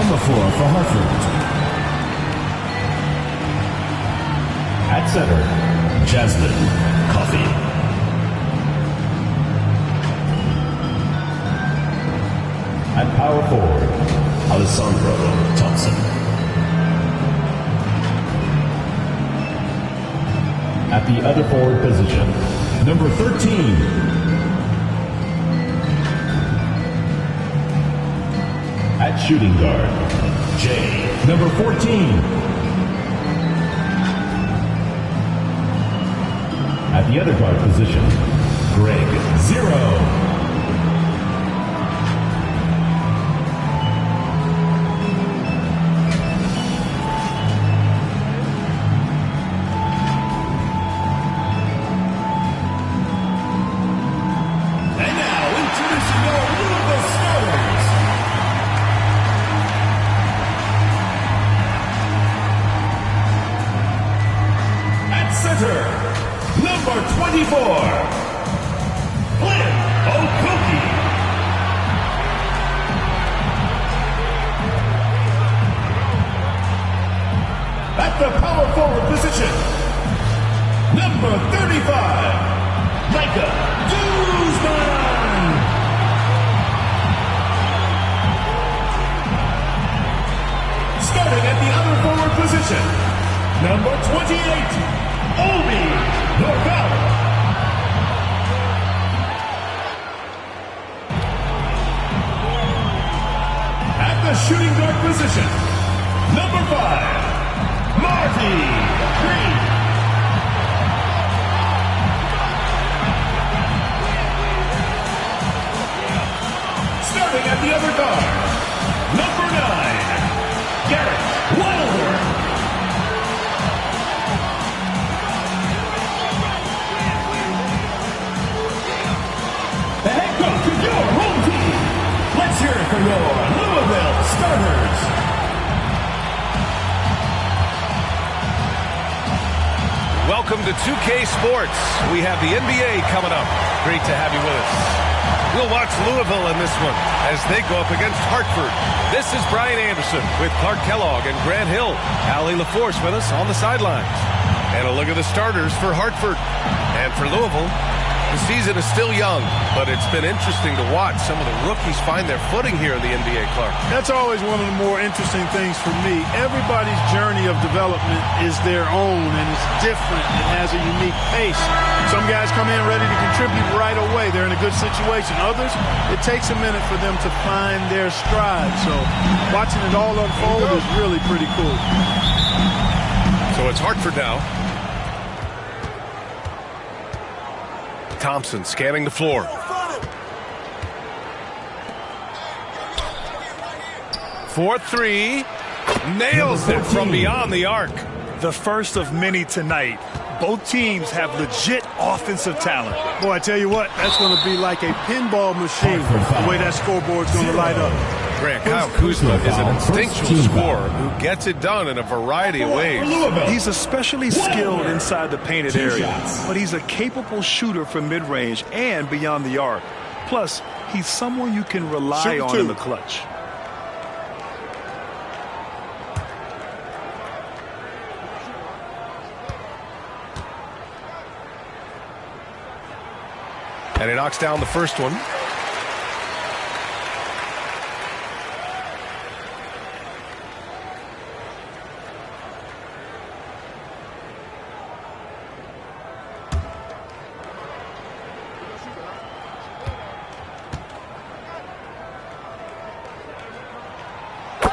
On the floor for Hartford. At center, Jasmine Coffey. At power forward, Alessandro Thompson. At the other forward position, number 13. At shooting guard, Jay, number 14. At the other guard position, Greg, 0. Number 24, Flynn Okogie. At the power forward position, number 35, Micah Guzman. Starting at the other forward position, number 28, Obi Norvell. At the shooting guard position, number 5, Marty Green. Starting at the other guard, number 9, Garrett Wilder. Let's hear it for your Louisville starters. Welcome to 2K Sports. We have the NBA coming up. Great to have you with us. We'll watch Louisville in this one as they go up against Hartford. This is Brian Anderson with Clark Kellogg and Grant Hill. Allie LaForce with us on the sidelines. And a look at the starters for Hartford. And for Louisville, the season is still young, but it's been interesting to watch some of the rookies find their footing here in the NBA, Clark. That's always one of the more interesting things for me. Everybody's journey of development is their own, and it's different. It has a unique pace. Some guys come in ready to contribute right away. They're in a good situation. Others, it takes a minute for them to find their stride. So watching it all unfold is really pretty cool. So it's Hartford now. Thompson scanning the floor. For three. Nails it from beyond the arc. The first of many tonight. Both teams have legit offensive talent. Boy, I tell you what, that's going to be like a pinball machine, the way that scoreboard's going to light up. Grant, Kyle Kuzma is an instinctual scorer who gets it done in a variety of ways. He's especially skilled inside the painted area, but he's a capable shooter from mid-range and beyond the arc. Plus, he's someone you can rely on in the clutch. And he knocks down the first one.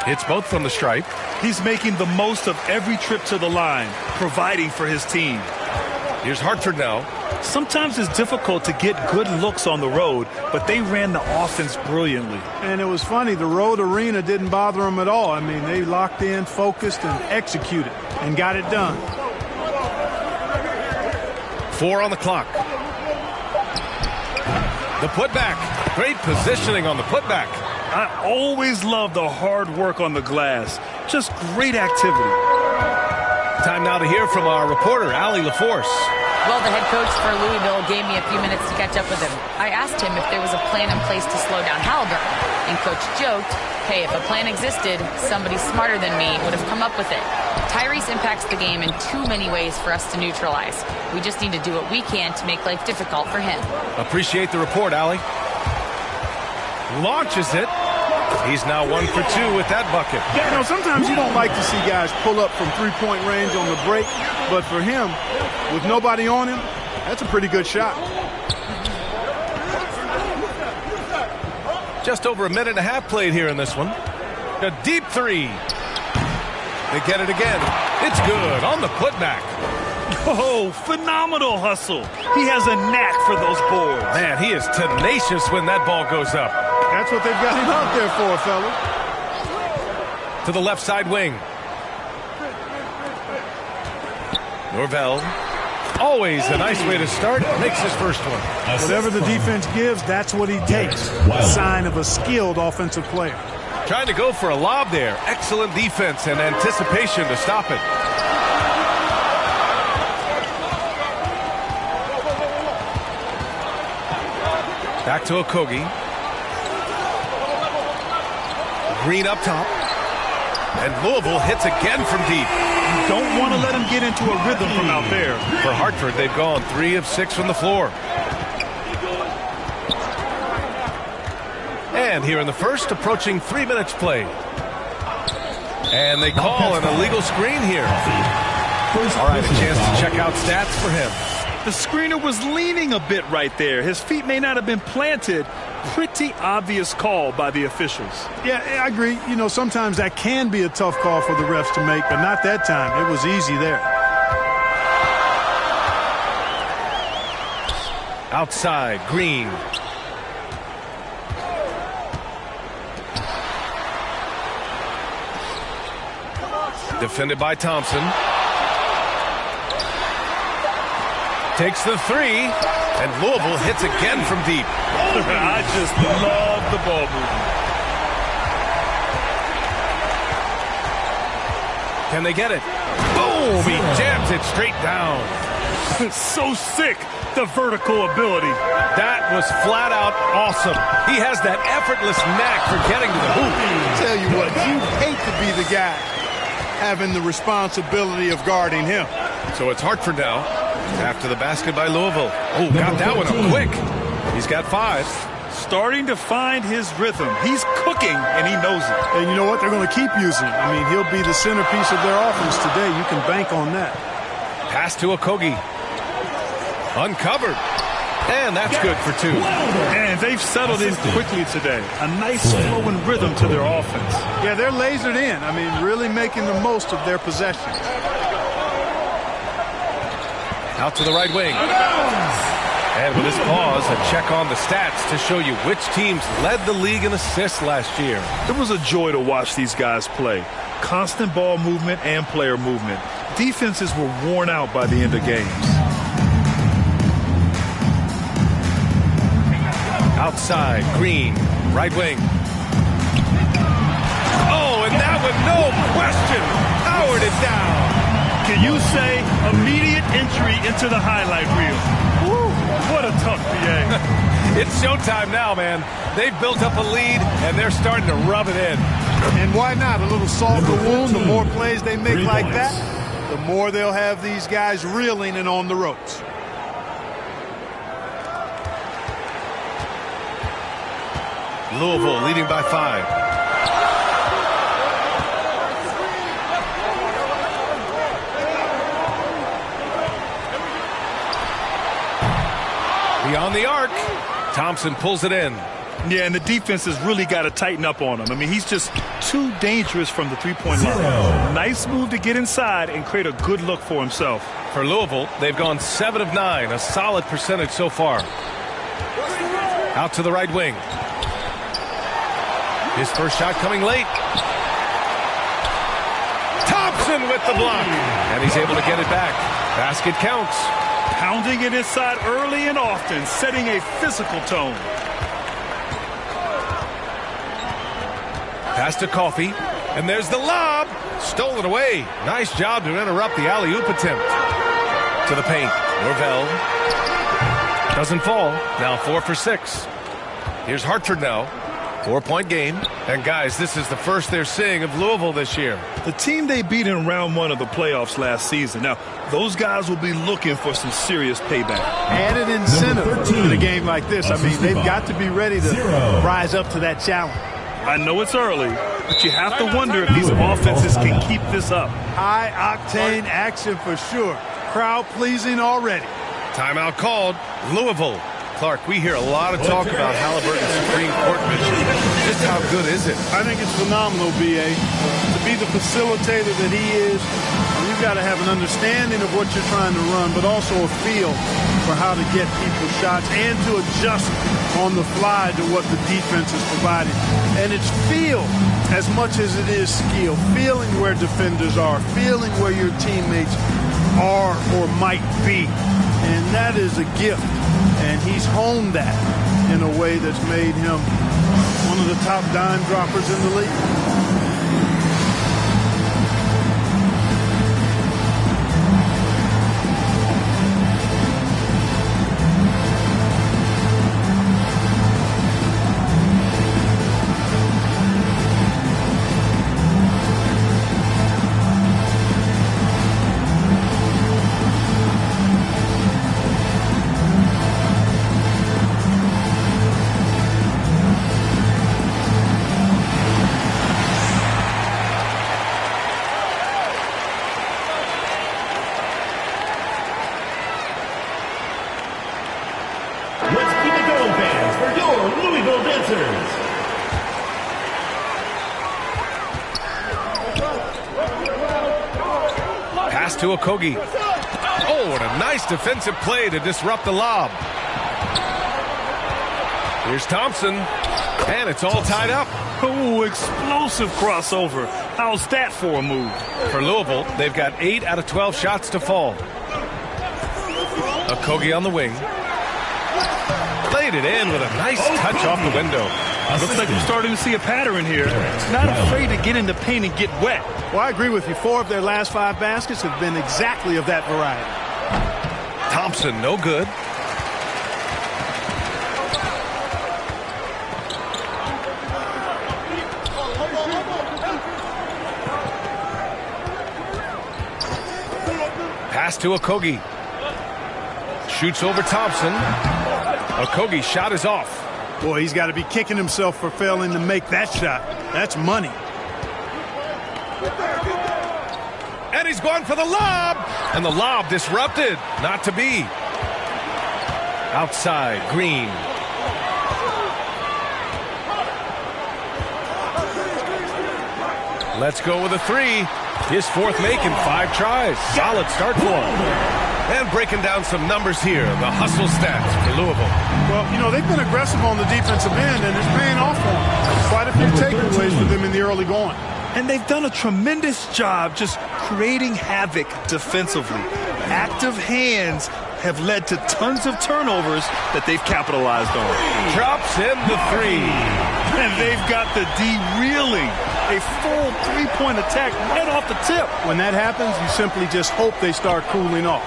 Hits both from the stripe. He's making the most of every trip to the line, providing for his team. Here's Hartford now. Sometimes it's difficult to get good looks on the road, but they ran the offense brilliantly. And it was funny, the road arena didn't bother them at all. I mean, they locked in, focused, and executed, and got it done. 4 on the clock. The putback. Great positioning on the putback. I always love the hard work on the glass. Just great activity. Time now to hear from our reporter, Allie LaForce. Well, the head coach for Louisville gave me a few minutes to catch up with him. I asked him if there was a plan in place to slow down Halliburton, and Coach joked, hey, if a plan existed, somebody smarter than me would have come up with it. Tyrese impacts the game in too many ways for us to neutralize. We just need to do what we can to make life difficult for him. Appreciate the report, Allie. Launches it. He's now 1 for 2 with that bucket. Yeah, you know, sometimes you don't like to see guys pull up from three-point range on the break, but for him, with nobody on him, that's a pretty good shot. Just over a minute and a half played here in this one. A deep three. They get it again. It's good on the putback. Oh, phenomenal hustle. He has a knack for those boards. Man, he is tenacious when that ball goes up. That's what they've got him out there for, fella. To the left side wing. Norvell. Always a nice way to start. Makes his first one. Whatever the defense gives, that's what he takes. A sign of a skilled offensive player. Trying to go for a lob there. Excellent defense and anticipation to stop it. Back to Okogie. Green up top. And Louisville hits again from deep. You don't want to let him get into a rhythm from out there. For Hartford, they've gone 3 of 6 from the floor. And here in the first, approaching 3 minutes played. And they call an illegal screen here. All right, a chance to check out stats for him. The screener was leaning a bit right there. His feet may not have been planted. Pretty obvious call by the officials. Yeah, I agree. You know, sometimes that can be a tough call for the refs to make, but not that time. It was easy there. Outside, Green. Defended by Thompson. Takes the three, and Louisville hits again from deep. I just love the ball movement. Can they get it? Boom! He jams it straight down. So sick, the vertical ability. That was flat out awesome. He has that effortless knack for getting to the hoop. Tell you what, you hate to be the guy having the responsibility of guarding him. So it's Hartford now. After the basket by Louisville. Oh, got that one up quick. He's got 5. Starting to find his rhythm. He's cooking, and he knows it. And you know what? They're going to keep using him. I mean, he'll be the centerpiece of their offense today. You can bank on that. Pass to Okogie. Uncovered. And that's good for 2. And they've settled in quickly today. A nice flow and rhythm to their offense. Yeah, they're lasered in. I mean, really making the most of their possessions. Out to the right wing. And with this pause, a check on the stats to show you which teams led the league in assists last year. It was a joy to watch these guys play. Constant ball movement and player movement. Defenses were worn out by the end of games. Outside, Green, right wing. Oh, and that one, no question, powered it down. Can you say immediate entry into the highlight reel? Woo, what a tough PA. It's showtime now, man. They've built up a lead, and they're starting to rub it in. And why not? A little salt in the wound. The more plays they make like that, the more they'll have these guys reeling and on the ropes. Louisville leading by 5. Beyond the arc, Thompson pulls it in. Yeah, and the defense has really got to tighten up on him. I mean, he's just too dangerous from the three-point line. Nice move to get inside and create a good look for himself. For Louisville, they've gone 7 of 9, a solid percentage so far. Out to the right wing. His first shot coming late. Thompson with the block. And he's able to get it back. Basket counts. Pounding it inside early and often, setting a physical tone. Pass to Coffey. And there's the lob. Stolen away. Nice job to interrupt the alley-oop attempt. To the paint. Norvell doesn't fall. Now 4 for 6. Here's Hartford now. 4-point game. And guys, this is the first they're seeing of Louisville this year. The team they beat in round 1 of the playoffs last season. Now, those guys will be looking for some serious payback. Added incentive in a game like this. I mean, they've got to be ready to rise up to that challenge. I know it's early, but you have to wonder if these offenses can keep this up. High-octane action for sure. Crowd pleasing already. Timeout called. Louisville. Clark, we hear a lot of talk about Halliburton's Supreme Court mission. Just how good is it? I think it's phenomenal, B.A. To be the facilitator that he is, you've got to have an understanding of what you're trying to run, but also a feel for how to get people shots and to adjust on the fly to what the defense is providing. And it's feel as much as it is skill. Feeling where defenders are, feeling where your teammates are or might be. And that is a gift. And he's honed that in a way that's made him one of the top dime droppers in the league. To Okogie. Oh, what a nice defensive play to disrupt the lob. Here's Thompson, and it's all tied up. Oh, explosive crossover. How's that for a move? For Louisville, they've got 8 out of 12 shots to fall. Okogie on the wing. Played it in with a nice touch off the window. Looks like we're starting to see a pattern here. Not afraid to get in the paint and get wet. Well, I agree with you. 4 of their last 5 baskets have been exactly of that variety. Thompson, no good. Pass to Okogie. Shoots over Thompson. Okogie's shot is off. Boy, he's got to be kicking himself for failing to make that shot. That's money. And he's going for the lob. And the lob disrupted. Not to be. Outside, Green. Let's go with a 3. His 4th make in 5 tries. Solid start for him. And breaking down some numbers here, the hustle stats for Louisville. Well, you know, they've been aggressive on the defensive end, and it's paying off for them. Quite a few takeaways for them in the early going. And they've done a tremendous job just creating havoc defensively. Active hands have led to tons of turnovers that they've capitalized on. Drops in the 3. And they've got the D reeling. A full 3-point attack right off the tip. When that happens, you simply just hope they start cooling off.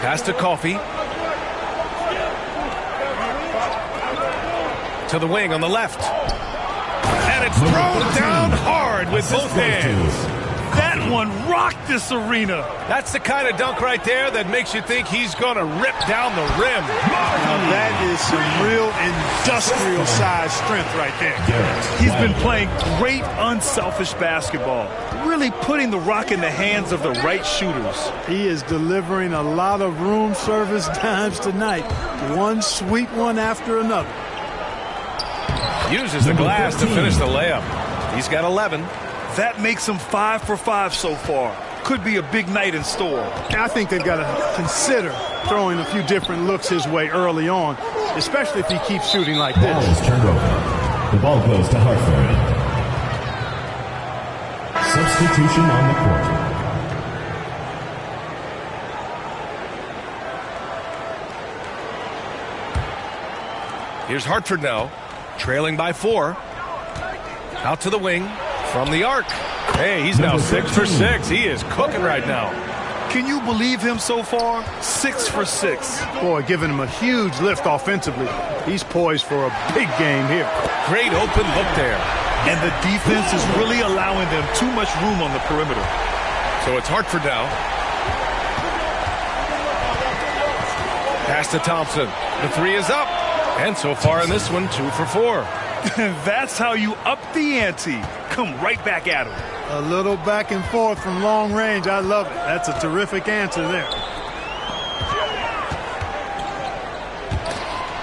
Pass to Coffey. To the wing on the left. And it's thrown down hard with both hands. That one rocked this arena. That's the kind of dunk right there that makes you think he's going to rip down the rim. Now that is some real industrial size strength right there. He's been playing great unselfish basketball. Really putting the rock in the hands of the right shooters. He is delivering a lot of room service dimes tonight. One sweet one after another. Uses the glass to finish the layup. He's got 11. That makes him 5 for 5 so far. Could be a big night in store. I think they've got to consider throwing a few different looks his way early on, especially if he keeps shooting like this. Ball is turned over. The ball goes to Hartford. Substitution on the court. Here's Hartford now, trailing by 4. Out to the wing. From the arc. Hey, he's now 6 for 6. He is cooking right now. Can you believe him so far? 6 for 6. Boy, giving him a huge lift offensively. He's poised for a big game here. Great open look there. And the defense is really allowing them too much room on the perimeter. So it's Hartford now. Pass to Thompson. The three is up. And so far in this one, 2 for 4. That's how you up the ante. Come right back at him. A little back and forth from long range. I love it. That's a terrific answer there.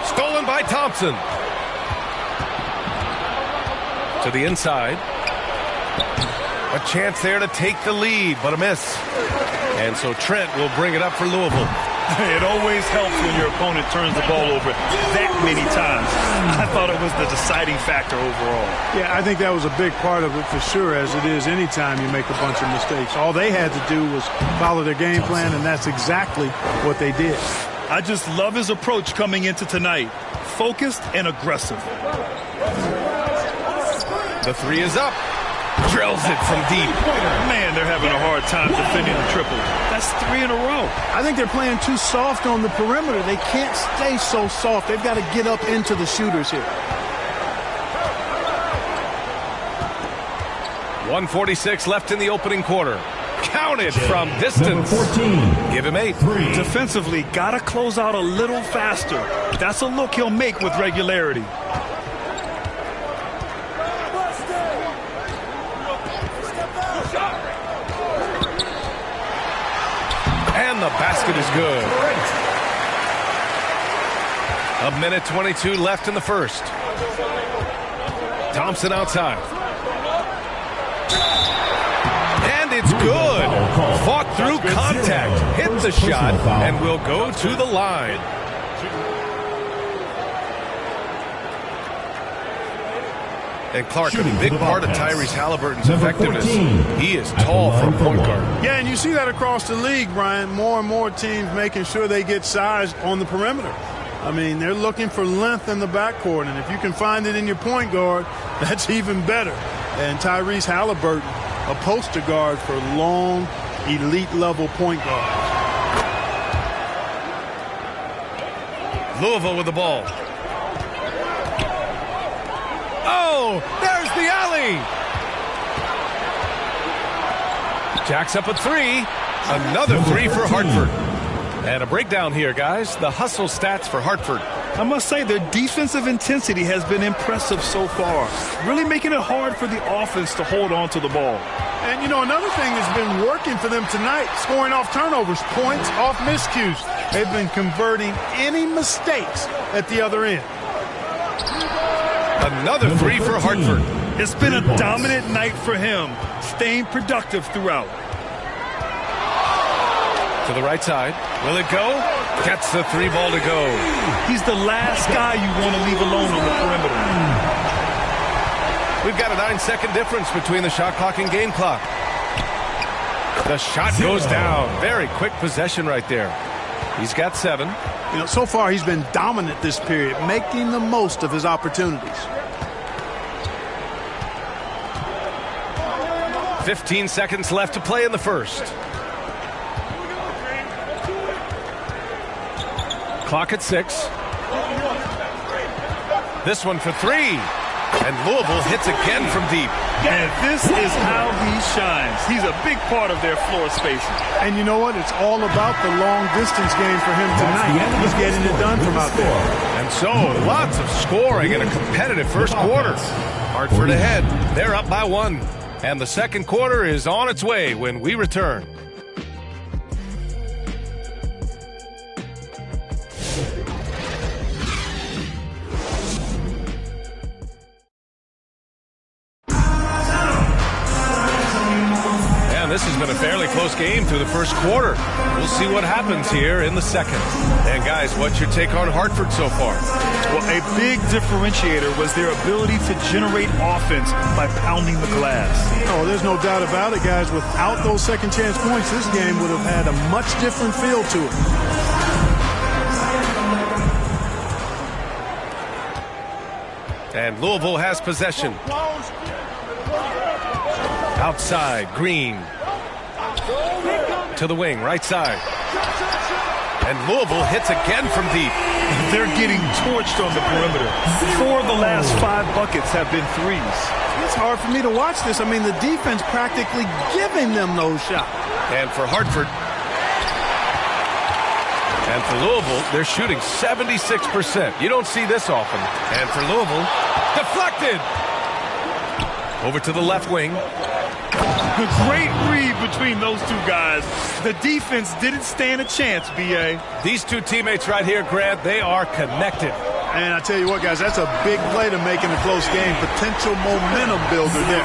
Stolen by Thompson. To the inside. A chance there to take the lead, but a miss. And so Trent will bring it up for Louisville. It always helps when your opponent turns the ball over that many times. I thought it was the deciding factor overall. Yeah, I think that was a big part of it for sure, as it is anytime you make a bunch of mistakes. All they had to do was follow their game plan, and that's exactly what they did. I just love his approach coming into tonight. Focused and aggressive. The three is up. Drills it from deep. Man, they're having a hard time defending the triple. That's 3 in a row. I think they're playing too soft on the perimeter. They can't stay so soft. They've got to get up into the shooters here. 1:46 left in the opening quarter. Counted from distance. 14. Give him 8. Defensively, got to close out a little faster. That's a look he'll make with regularity. And the basket is good. A minute 22 left in the first. Thompson outside. And it's good. Fought through contact. Hit the shot and will go to the line. And Clark, a big part of Tyrese Halliburton's effectiveness. He is tall for a point guard. Yeah, and you see that across the league, Brian. More and more teams making sure they get size on the perimeter. I mean, they're looking for length in the backcourt, and if you can find it in your point guard, that's even better. And Tyrese Halliburton, a poster guard for long, elite-level point guards. Louisville with the ball. Oh, there's the alley. Jacks up a 3. Another 3 for Hartford. And a breakdown here, guys. The hustle stats for Hartford. I must say their defensive intensity has been impressive so far. Really making it hard for the offense to hold on to the ball. And, you know, another thing that's been working for them tonight, scoring off turnovers, points off miscues. They've been converting any mistakes at the other end. Another 3 for Hartford. It's been a dominant night for him, staying productive throughout. To the right side. Will it go? Gets the 3 ball to go. He's the last guy you want to leave alone on the perimeter. We've got a 9-second difference between the shot clock and game clock. The shot goes down. Very quick possession right there. He's got 7. You know, so far he's been dominant this period, making the most of his opportunities. 15 seconds left to play in the first. Clock at 6. This one for 3. And Louisville hits again from deep. And this is how he shines. He's a big part of their floor spacing. And you know what? It's all about the long-distance game for him tonight. He's getting it done from out there. And so, lots of scoring in a competitive first quarter. Hartford ahead. They're up by 1. And the second quarter is on its way when we return. This has been a fairly close game through the first quarter. We'll see what happens here in the second. And guys, what's your take on Hartford so far? Well, a big differentiator was their ability to generate offense by pounding the glass. Oh, there's no doubt about it, guys. Without those second chance points, this game would have had a much different feel to it. And Louisville has possession. Outside, Green. to the wing, right side. And Louisville hits again from deep. They're getting torched on the perimeter. 4 of the last 5 buckets have been threes. It's hard for me to watch this. I mean, the defense practically giving them those shots. And for Hartford. And for Louisville, they're shooting 76%. You don't see this often. And for Louisville, deflected. Over to the left wing. The great read between those two guys. The defense didn't stand a chance, B.A. These two teammates right here, Grant, they are connected. And I tell you what, guys, that's a big play to make in a close game. Potential momentum builder there.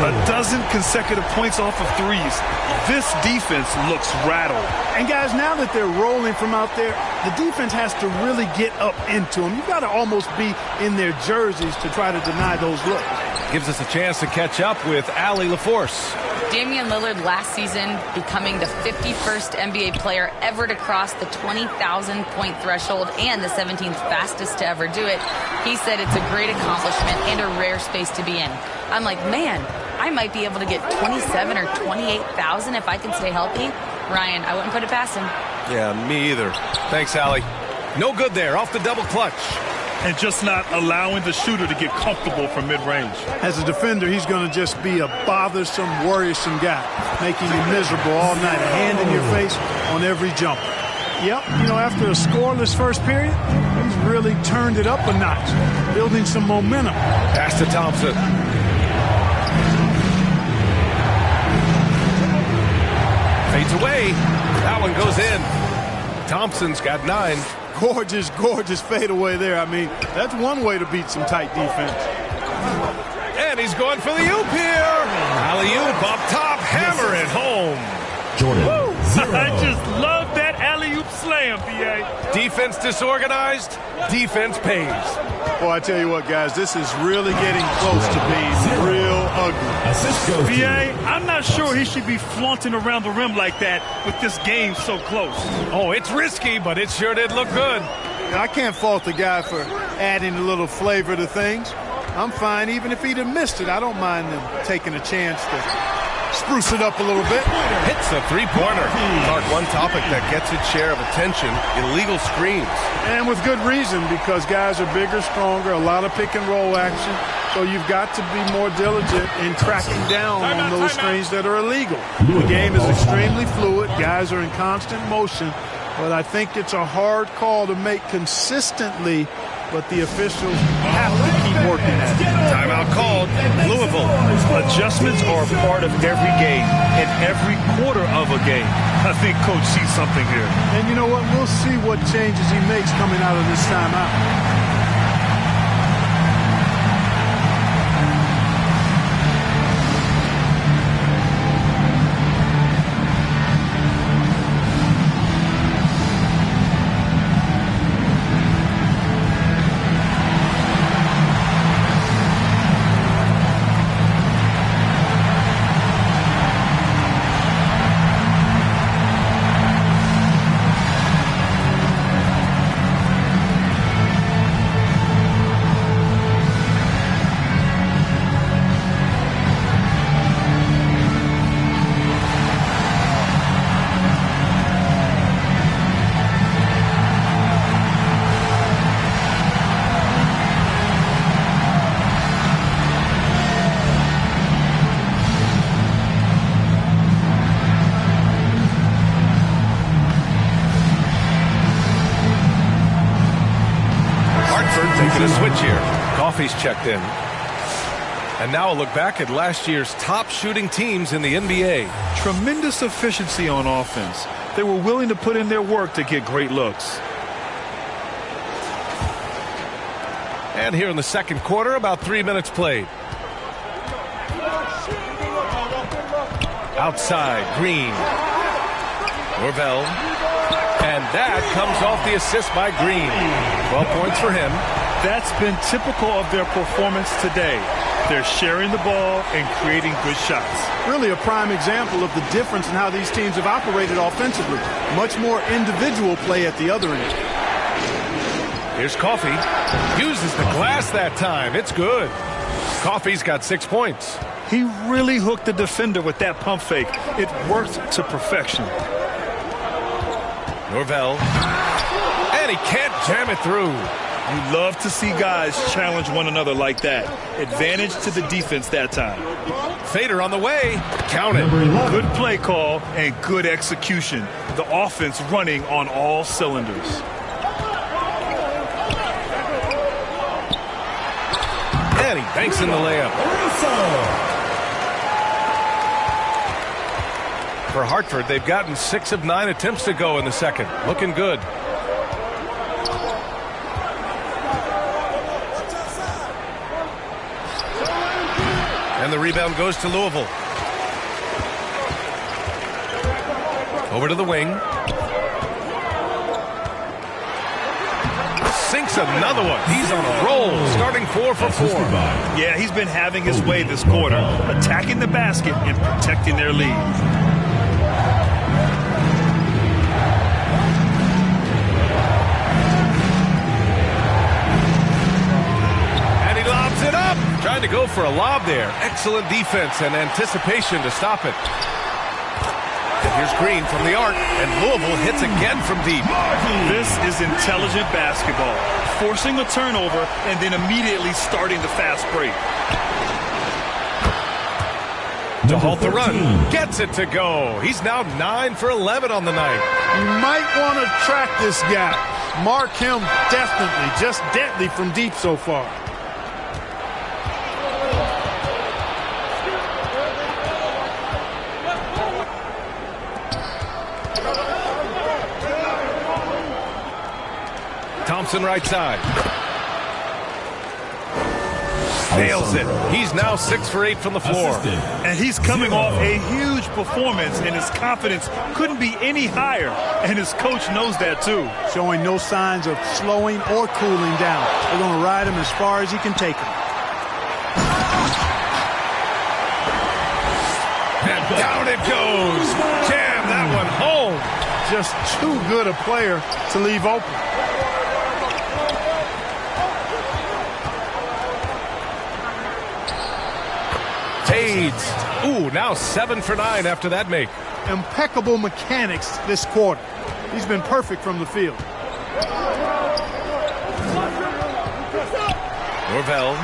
A dozen consecutive points off of threes. This defense looks rattled. And, guys, now that they're rolling from out there, the defense has to really get up into them. You've got to almost be in their jerseys to try to deny those looks. Gives us a chance to catch up with Allie LaForce. Damian Lillard last season becoming the 51st NBA player ever to cross the 20,000-point threshold and the 17th fastest to ever do it. He said it's a great accomplishment and a rare space to be in. I'm like, man, I might be able to get 27 or 28,000 if I can stay healthy. Ryan, I wouldn't put it past him. Yeah, me either. Thanks, Allie. No good there, off the double clutch. And just not allowing the shooter to get comfortable from mid-range. As a defender, he's going to just be a bothersome, worrisome guy, making you miserable all night, a hand in your face on every jumper. Yep, you know, after a scoreless first period, he's really turned it up a notch, building some momentum. Pass to Thompson. Fades away. That one goes in. Thompson's got 9. Gorgeous, gorgeous fadeaway there. I mean, that's one way to beat some tight defense. And he's going for the oop here. Alley-oop up top, hammer it home. Jordan, 0. I just love that alley-oop slam, B.A. Defense disorganized, defense pays. Boy, I tell you what, guys, this is really getting close to being real ugly. Assist goes to B.A., I'm not sure he should be flaunting around the rim like that with this game so close. Oh, it's risky, but it sure did look good. I can't fault the guy for adding a little flavor to things. I'm fine, even if he'd have missed it. I don't mind him taking a chance to spruce it up a little bit. Hits a three-pointer. Clark, one topic that gets its share of attention, illegal screens. And with good reason, because guys are bigger, stronger, a lot of pick-and-roll action. So you've got to be more diligent in tracking down on those screens that are illegal. The game is extremely fluid. Guys are in constant motion. But I think it's a hard call to make consistently, but the officials have to keep working at it. Timeout called. Louisville. Adjustments are a part of every game and every quarter of a game. I think Coach sees something here. And you know what? We'll see what changes he makes coming out of this timeout. Taking a switch here. Coffey's checked in. And now a look back at last year's top shooting teams in the NBA. Tremendous efficiency on offense. They were willing to put in their work to get great looks. And here in the second quarter, about 3 minutes played. Outside, Green. Norvell. And that comes off the assist by Green. 12 points for him. That's been typical of their performance today. They're sharing the ball and creating good shots. Really a prime example of the difference in how these teams have operated offensively. Much more individual play at the other end. Here's Coffey. Uses the glass that time. It's good. Coffey's got 6 points. He really hooked the defender with that pump fake. It worked to perfection. Norvell. And he can't jam it through. You love to see guys challenge one another like that. Advantage to the defense that time. Fader on the way. Count it. Good play call and good execution. The offense running on all cylinders. And he banks in the layup. For Hartford, they've gotten 6 of 9 attempts to go in the second. Looking good. And the rebound goes to Louisville. Over to the wing. Sinks another one. He's on a roll, starting 4 for 4. Yeah, he's been having his way this quarter, attacking the basket and protecting their lead. And he lobs it up. Trying to go for a lob there. Excellent defense and anticipation to stop it. And here's Green from the arc, and Louisville hits again from deep. This is intelligent basketball, forcing a turnover and then immediately starting the fast break. To halt the run, gets it to go. He's now 9 for 11 on the night. You might want to track this guy. Mark him definitely, just deadly from deep so far. Thompson right side. Nails it. He's now 6 for 8 from the floor. And he's coming off a huge performance, and his confidence couldn't be any higher. And his coach knows that, too. Showing no signs of slowing or cooling down. They're going to ride him as far as he can take him. And down it goes. Jam that one home. Just too good a player to leave open. Fades. Ooh, now 7 for 9 after that make. Impeccable mechanics this quarter. He's been perfect from the field. Norvell.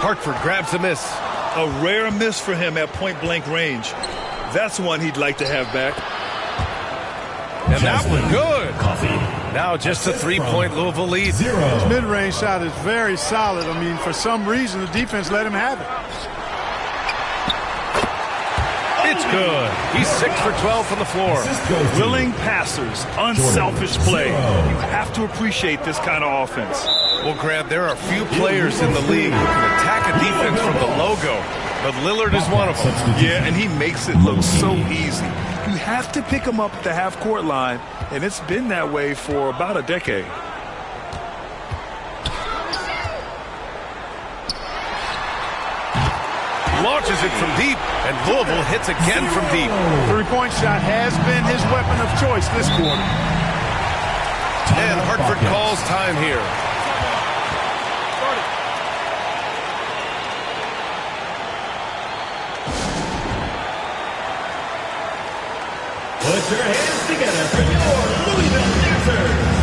Hartford grabs a miss. A rare miss for him at point-blank range. That's one he'd like to have back. And that one good. Now just a 3-point Louisville lead. His mid-range shot is very solid. I mean, for some reason, the defense let him have it. It's good. He's 6 for 12 from the floor. Willing passers, unselfish play. You have to appreciate this kind of offense. Well, Grab, there are few players in the league who can attack a defense from the logo, but Lillard is one of them. Yeah, and he makes it look so easy. You have to pick him up at the half-court line, and it's been that way for about a decade. Launches it from deep, and Louisville hits again from deep. Three-point shot has been his weapon of choice this quarter. And Hartford calls time here. Put your hands together for your Louisville Dancers.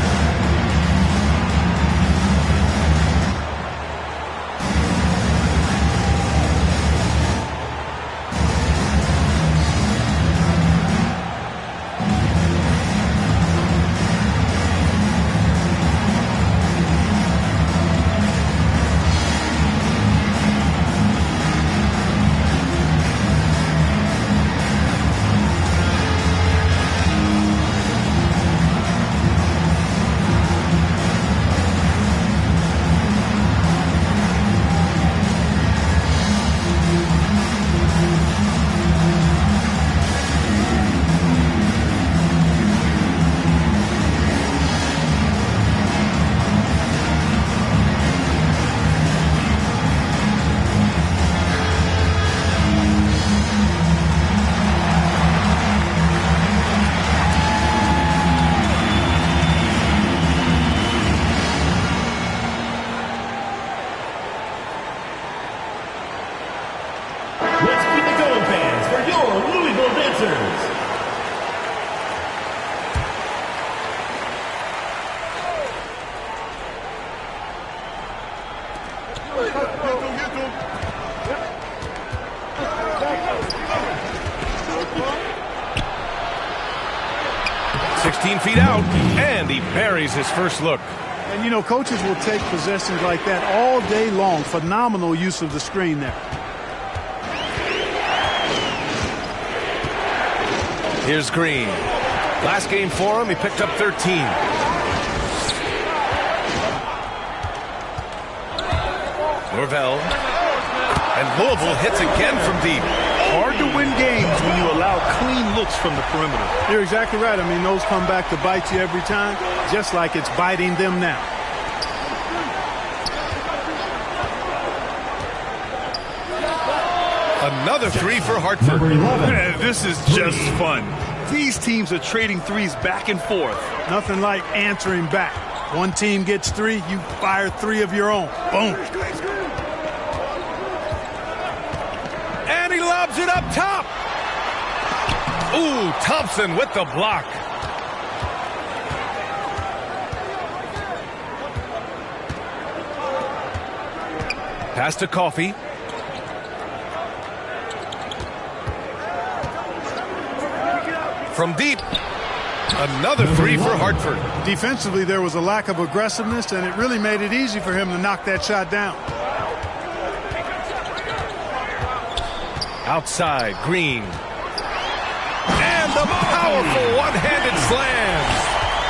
your Louisville Dancers. Feet out, and he buries his first look. And, you know, coaches will take possessions like that all day long. Phenomenal use of the screen there. Here's Green. Last game for him, he picked up 13. Norvell. And Louisville hits again from deep. Hard to win games when you allow clean looks from the perimeter. You're exactly right. I mean, those come back to bite you every time, just like it's biting them now. Another three for Hartford. Man, this is just fun. These teams are trading threes back and forth. Nothing like answering back. One team gets three, you fire three of your own. Boom. And he lobs it up top. Ooh, Thompson with the block. Pass to Coffey. From deep. Another three for Hartford. Defensively, there was a lack of aggressiveness, and it really made it easy for him to knock that shot down. Outside, Green. And the powerful one-handed slam.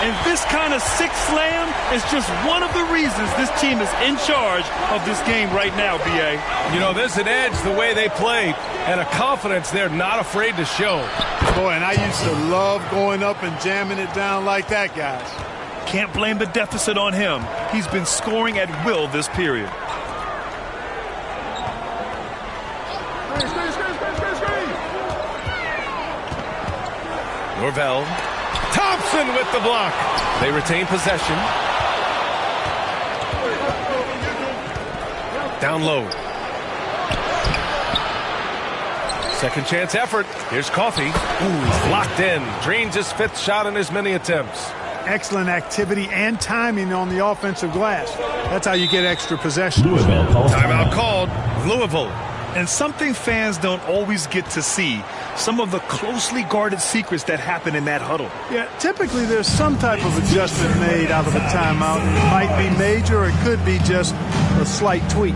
And this kind of sick slam is just one of the reasons this team is in charge of this game right now, B.A. You know, there's an edge the way they play and a confidence they're not afraid to show. Boy, and I used to love going up and jamming it down like that, guys. Can't blame the deficit on him. He's been scoring at will this period. Norvell. Thompson with the block. They retain possession. Down low. Second chance effort. Here's Coffey. Ooh, locked in. Drains his fifth shot in as many attempts. Excellent activity and timing on the offensive glass. That's how you get extra possession. Timeout called. Louisville. And something fans don't always get to see, some of the closely guarded secrets that happen in that huddle. Yeah, typically there's some type of adjustment made out of a timeout. It might be major or it could be just a slight tweak.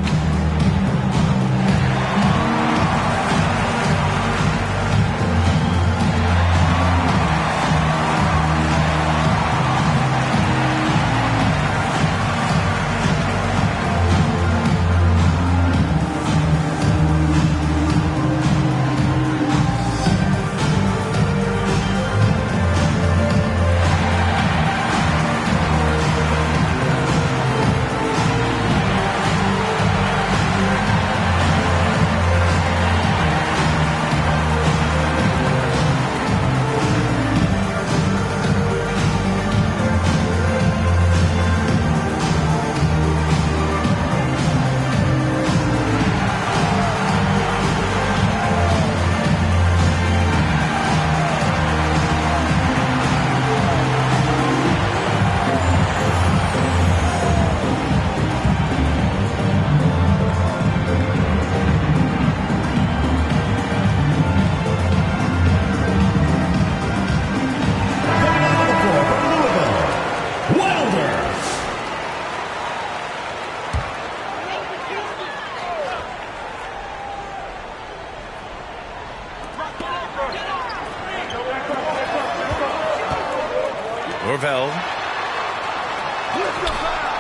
Norvell.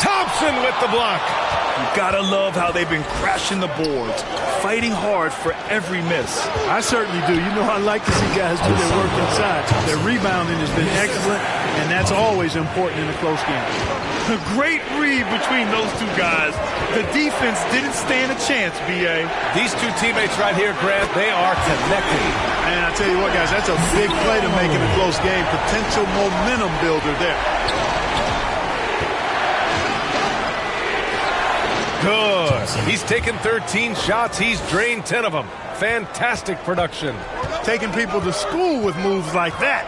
Thompson with the block. You gotta love how they've been crashing the boards, fighting hard for every miss. I certainly do. You know, I like to see guys do their work inside. Their rebounding has been excellent, and that's always important in a close game. A great read between those two guys. The defense didn't stand a chance, B.A. These two teammates right here, Grant, they are connected. And I tell you what, guys, that's a big play to make in a close game. Potential momentum builder there. Good. He's taken 13 shots. He's drained 10 of them. Fantastic production. taking people to school with moves like that.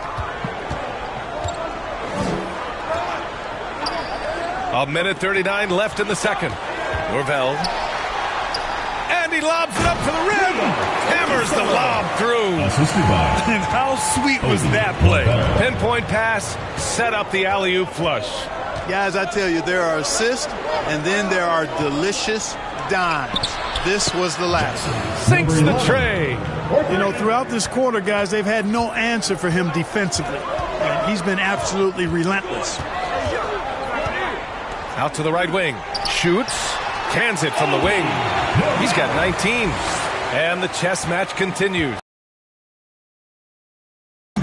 A minute 39 left in the second. Norvell. And he lobs it up to the rim. Hammers the lob through. And how sweet was that play? Pinpoint pass, set up the alley-oop flush. Guys, I tell you, there are assists, and then there are delicious dimes. This was the last. Sinks the tray. You know, throughout this quarter, guys, they've had no answer for him defensively. And he's been absolutely relentless. Out to the right wing. Shoots. Cans it from the wing. He's got 19. And the chess match continues.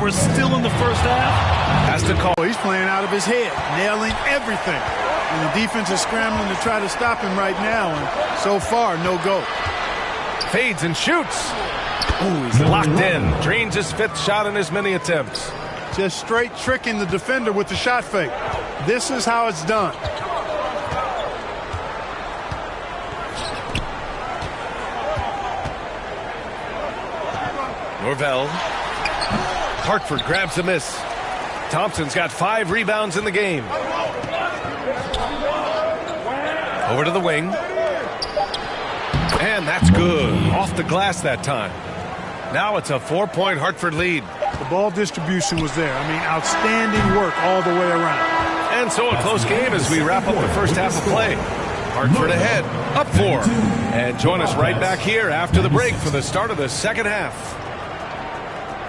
We're still in the first half. Has to call. He's playing out of his head, nailing everything. And the defense is scrambling to try to stop him right now. And so far, no go. Fades and shoots. Ooh, he's locked in. Drains his 5th shot in as many attempts. Just straight tricking the defender with the shot fake. This is how it's done. Norvell. Hartford grabs the miss. Thompson's got 5 rebounds in the game. Over to the wing. And that's good. Off the glass that time. Now it's a 4-point Hartford lead. The ball distribution was there. I mean, outstanding work all the way around. And so a close game as we wrap up the first half of play. Hartford ahead, up 4. And join us right back here after the break for the start of the second half.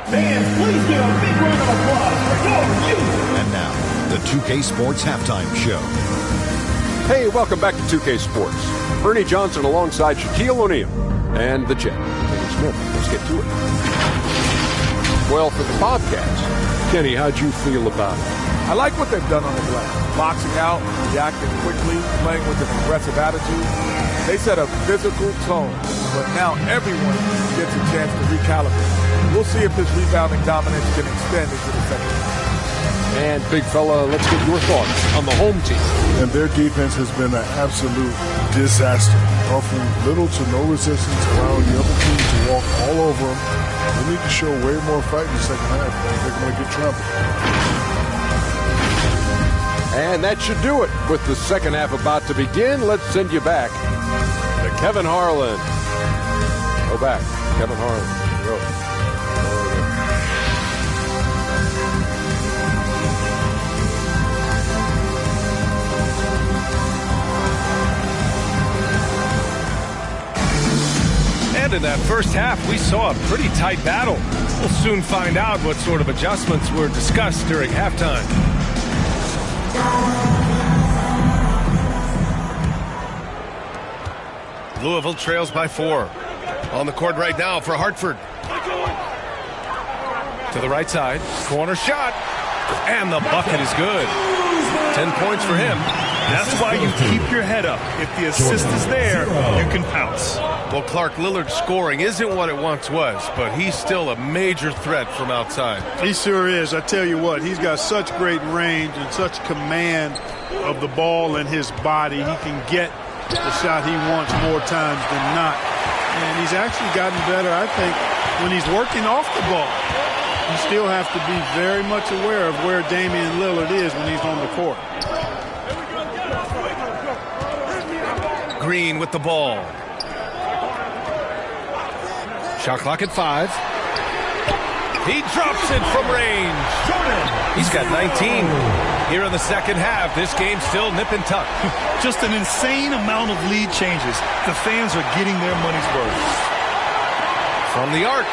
Fans, please give a big round of applause for your youth. And now, the 2K Sports Halftime Show. Hey, welcome back to 2K Sports. Ernie Johnson alongside Shaquille O'Neal and the Jet. Kenny Smith. Let's get to it. Well, for the podcast, Kenny, how'd you feel about it? I like what they've done on the glass. Boxing out, reacting quickly, playing with an aggressive attitude. They set a physical tone, but now everyone gets a chance to recalibrate. We'll see if this rebounding dominance can extend into the second half. And, big fella, let's get your thoughts on the home team. And their defense has been an absolute disaster, offering little to no resistance, allowing the other team to walk all over them. They need to show way more fight in the second half, man. They're going to get trampled. And that should do it. With the second half about to begin, let's send you back to Kevin Harlan. Go back. Kevin Harlan. Go. And in that first half, we saw a pretty tight battle. We'll soon find out what sort of adjustments were discussed during halftime. Louisville trails by 4. On the court right now for Hartford. To the right side. Corner shot. And the bucket is good. 10 points for him. That's why you keep your head up. If the assist is there, you can pounce. Well, Clark, Lillard's scoring isn't what it once was, but he's still a major threat from outside. He sure is. I tell you what, he's got such great range and such command of the ball and his body. He can get the shot he wants more times than not. And he's actually gotten better, I think, when he's working off the ball. You still have to be very much aware of where Damian Lillard is when he's on the court. Green with the ball. Shot clock at 5. He drops it from range. He's got 19. Here in the second half, this game's still nip and tuck. Just an insane amount of lead changes. The fans are getting their money's worth. From the arc.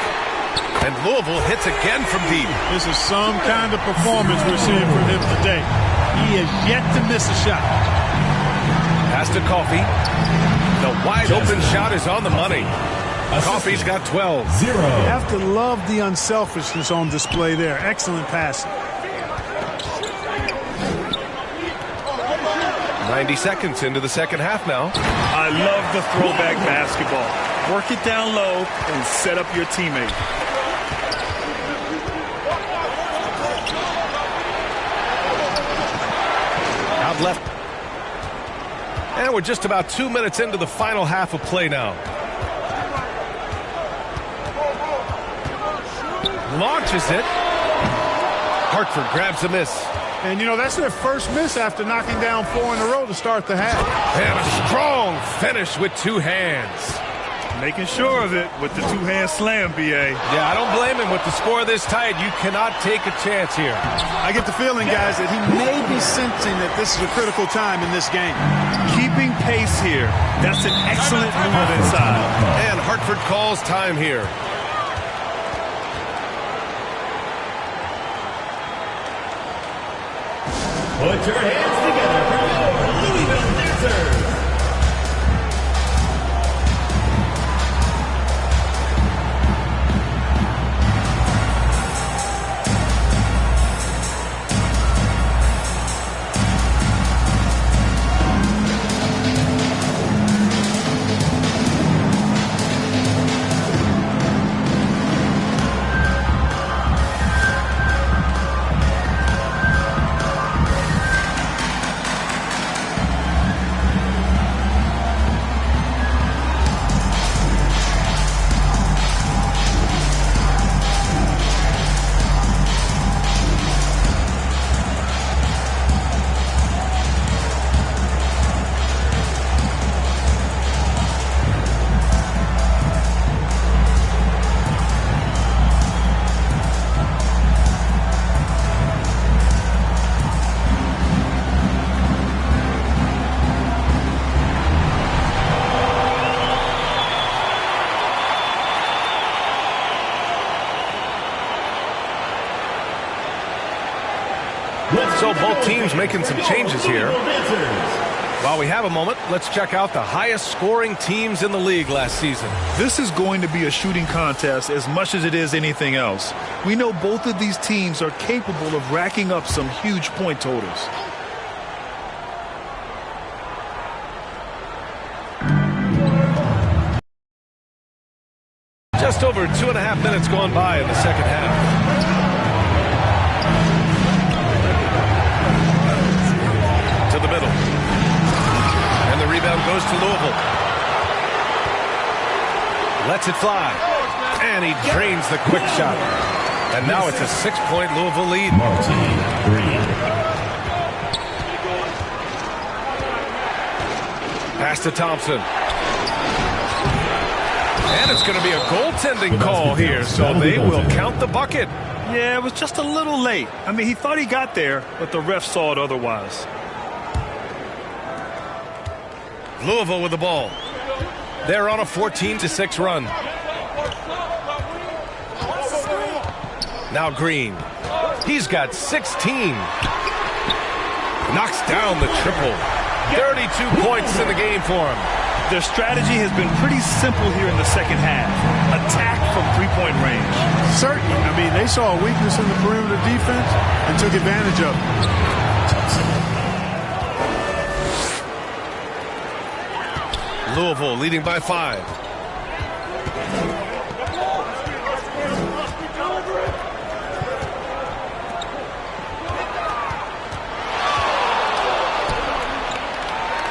And Louisville hits again from deep. This is some kind of performance we're seeing from him today. He has yet to miss a shot. Pass to Coffey. The wide open shot is on the money. Coffey's got 12. You have to love the unselfishness on display there. Excellent passing. 90 seconds into the second half now. I love the throwback basketball. Work it down low and set up your teammate. Out left. And we're just about 2 minutes into the final half of play now. launches it. Hartford grabs a miss. And, you know, that's their first miss after knocking down 4 in a row to start the half. And a strong finish with 2 hands. Making sure of it with the 2-hand slam, B.A. Yeah, I don't blame him. With the score this tight, you cannot take a chance here. I get the feeling, guys, that he may be sensing that this is a critical time in this game. Keeping pace here. That's an excellent move inside. And Hartford calls time here. Put your hands together for your Louisville Dancers. So both teams making some changes here. While we have a moment, let's check out the highest scoring teams in the league last season. This is going to be a shooting contest as much as it is anything else. We know both of these teams are capable of racking up some huge point totals. Just over 2.5 minutes gone by in the second half. To the middle. And the rebound goes to Louisville. Lets it fly. And he drains the quick shot. And now it's a 6-point Louisville lead. Pass to Thompson. And it's going to be a goaltending call here, so they will count the bucket. Yeah, it was just a little late. I mean, he thought he got there, but the ref saw it otherwise. Louisville with the ball. They're on a 14-6 run. Now Green. He's got 16. Knocks down the triple. 32 points in the game for him. Their strategy has been pretty simple here in the second half. Attack from three-point range. Certainly. I mean, they saw a weakness in the perimeter defense and took advantage of it. Louisville leading by 5.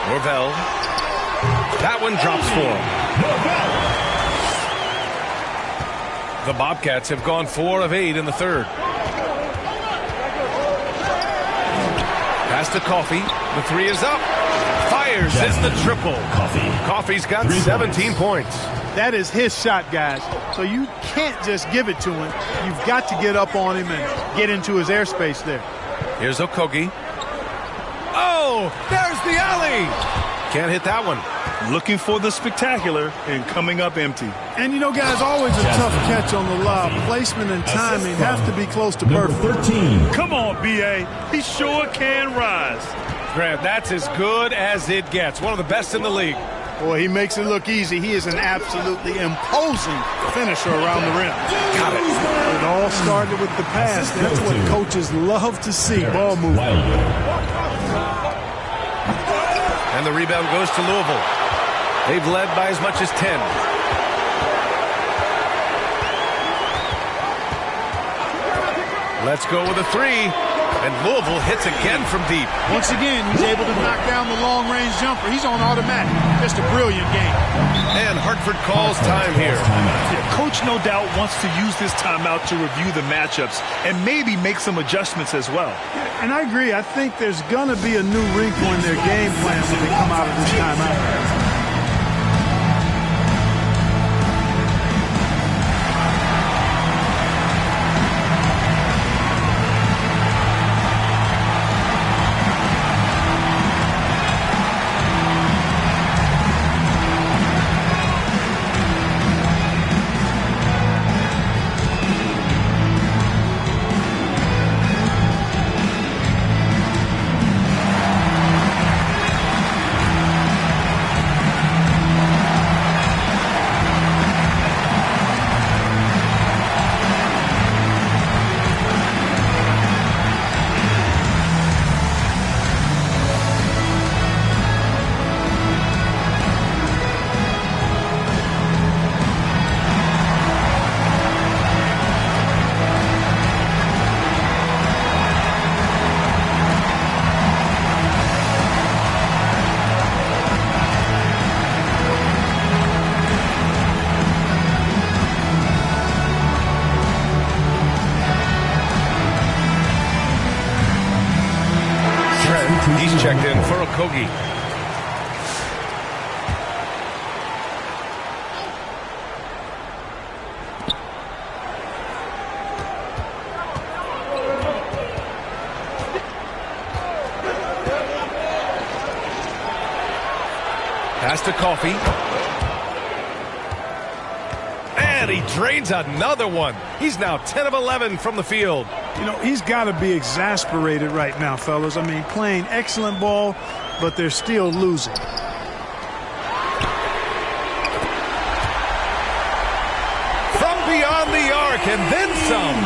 Norvell. That one drops for him. The Bobcats have gone 4 of 8 in the third. Pass to Coffey. The 3 is up. Fires in the triple. Coffey's got 17 points. That is his shot, guys. So you can't just give it to him. You've got to get up on him and get into his airspace there. Here's Okogie. Oh, there's the alley. Can't hit that one. Looking for the spectacular and coming up empty. And, you know, guys, always a tough catch on the lob. Placement and timing have to be close to perfect. 13. Come on, B.A. He sure can rise. Grant, that's as good as it gets. One of the best in the league. Boy, he makes it look easy. He is an absolutely imposing finisher around the rim. Got it. It all started with the pass. That's what coaches love to see, ball movement. And the rebound goes to Louisville. They've led by as much as 10. Let's go with a 3. And Louisville hits again from deep. Once again, he's able to knock down the long-range jumper. He's on automatic. Just a brilliant game. And Hartford calls time here. Yeah, Coach no doubt wants to use this timeout to review the matchups and maybe make some adjustments as well. And I agree. I think there's going to be a new wrinkle in their game plan when they come out of this timeout. He's checked in for Okogie. Pass to Coffee. And he drains another one. He's now 10 of 11 from the field. You know, he's got to be exasperated right now, fellas. I mean, playing excellent ball, but they're still losing. From beyond the arc, and then some.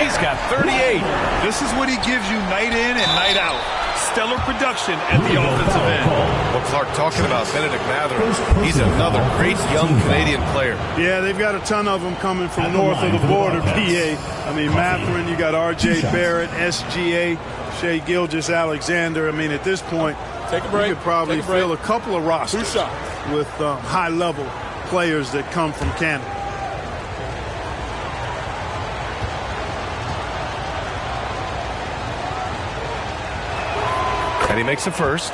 He's got 38. This is what he gives you night in and night out. Stellar production at the offensive end. Well, Clark, talking about Benedict Mathurin, he's another great young Canadian player. Yeah, they've got a ton of them coming from north of the border, PA. I mean, Mathurin, you got R.J. Barrett, SGA, Shea Gilgeous-Alexander. I mean, at this point, Take a break. you could probably fill a couple of rosters with high-level players that come from Canada. And he makes the first.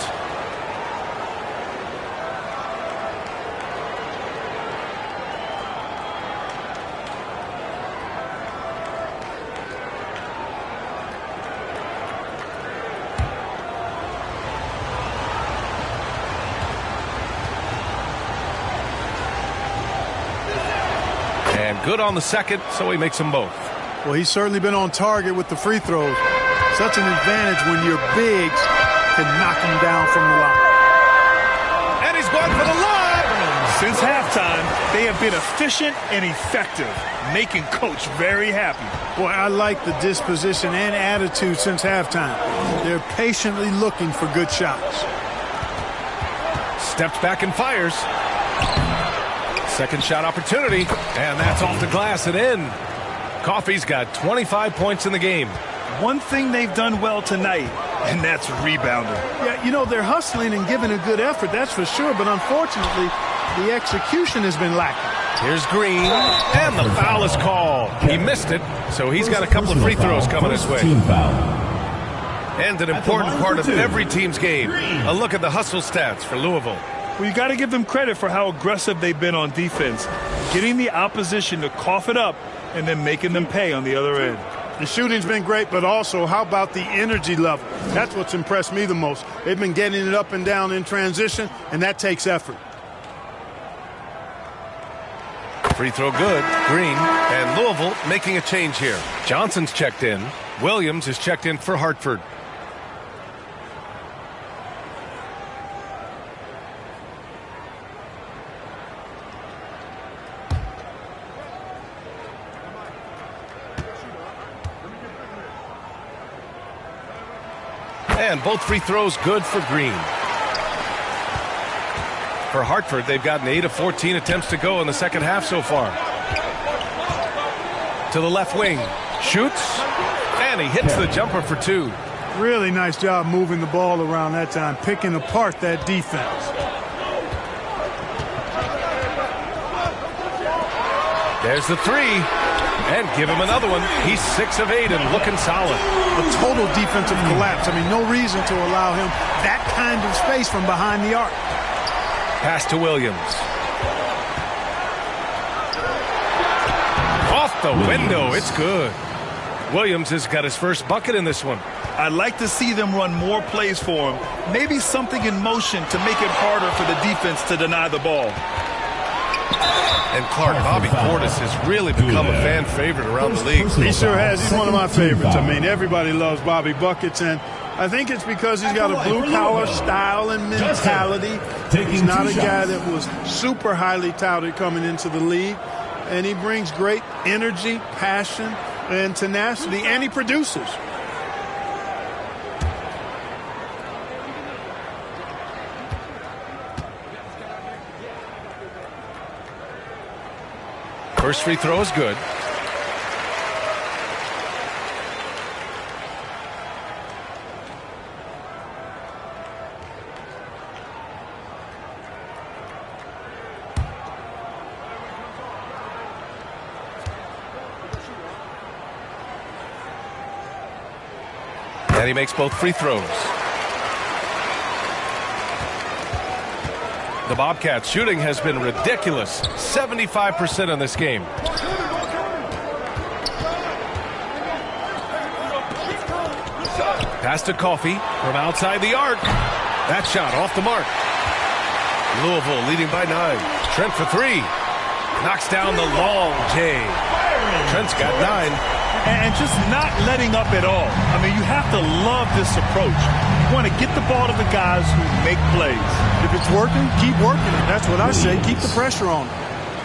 And good on the second, so he makes them both. Well, he's certainly been on target with the free throws. Such an advantage when you're big to knock him down from the line. And he's gone for the line. Since halftime, they have been efficient and effective, making Coach very happy. Boy, I like the disposition and attitude since halftime. They're patiently looking for good shots. Steps back and fires. Second shot opportunity, and that's off the glass and in. Coffey's got 25 points in the game. One thing they've done well tonight, and that's rebounding. Yeah, you know, they're hustling and giving a good effort, that's for sure, but unfortunately, the execution has been lacking. Here's Green, and the foul is called. He missed it, so he's got a couple of free throws coming his way. And an important part of every team's game. A look at the hustle stats for Louisville. Well, you got to give them credit for how aggressive they've been on defense, getting the opposition to cough it up and then making them pay on the other end. The shooting's been great, but also how about the energy level? That's what's impressed me the most. They've been getting it up and down in transition, and that takes effort. Free throw good. Green and Louisville making a change here. Johnson's checked in. Williams is checked in for Hartford. And both free throws good for Green. For Hartford, they've gotten 8 of 14 attempts to go in the second half so far. To the left wing. Shoots. And he hits the jumper for 2. Really nice job moving the ball around that time, picking apart that defense. There's the 3. And give him another one. He's 6 of 8 and looking solid. A total defensive collapse. I mean, no reason to allow him that kind of space from behind the arc. Pass to Williams. Off the window. It's good. Williams has got his first bucket in this one. I'd like to see them run more plays for him. Maybe something in motion to make it harder for the defense to deny the ball. And Clark, Bobby Portis has really become a fan favorite around the league. He sure has. He's one of my favorites. I mean, everybody loves Bobby Buckets, and I think it's because he's got a blue-collar style and mentality. He's not a guy that was super highly touted coming into the league, and he brings great energy, passion, and tenacity, and he produces. First free throw is good. And he makes both free throws. The Bobcats shooting has been ridiculous. 75% in this game. Pass to Coffey from outside the arc. That shot off the mark. Louisville leading by 9. Trent for 3. Knocks down the long J. Trent's got 9. And just not letting up at all. I mean, you have to love this approach. You want to get the ball to the guys who make plays. If it's working, keep working it. That's what I say. Keep the pressure on.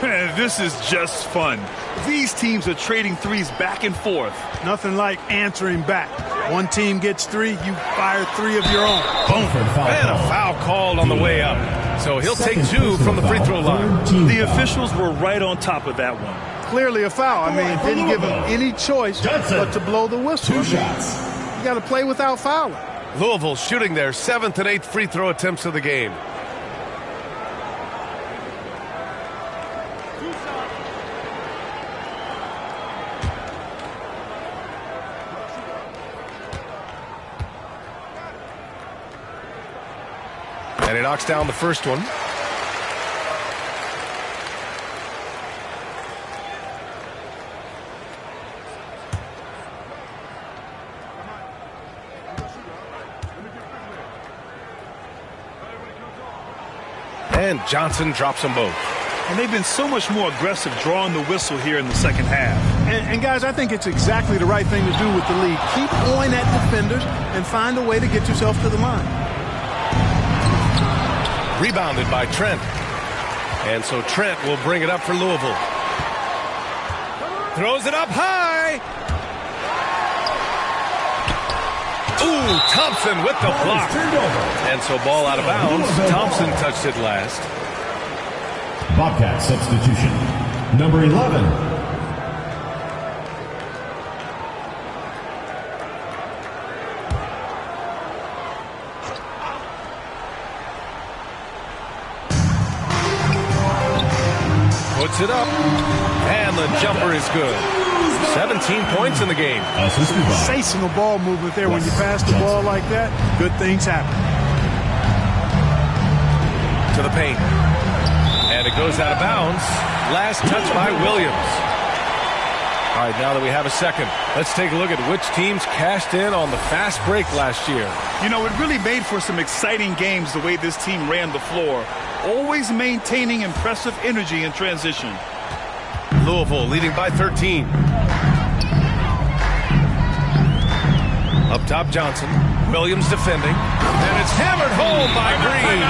Man, this is just fun. These teams are trading threes back and forth. Nothing like answering back. One team gets 3, you fire 3 of your own. Boom. And a foul called on the way up. So he'll take 2 from the free throw line. The officials were right on top of that one. Clearly a foul. I mean, didn't give him any choice but to blow the whistle. You got to play without fouling. Louisville shooting their 7th and 8th free throw attempts of the game. And he knocks down the first one. And Johnson drops them both. And they've been so much more aggressive drawing the whistle here in the second half. And guys, I think it's exactly the right thing to do with the league. Keep going at defenders and find a way to get yourself to the line. Rebounded by Trent. And so Trent will bring it up for Louisville. Throws it up high. Ooh, Thompson with the block. And so ball out of bounds. Thompson touched it last. Bobcat substitution. Number 11. Puts it up. And the jumper is good. 17 points in the game. Sensational ball movement there. When you pass the ball like that, good things happen. To the paint. And it goes out of bounds. Last touch by Williams. All right, now that we have a second, let's take a look at which teams cashed in on the fast break last year. You know, it really made for some exciting games the way this team ran the floor. Always maintaining impressive energy in transition. Louisville leading by 13. Up top, Johnson. Williams defending. And it's hammered home by Green.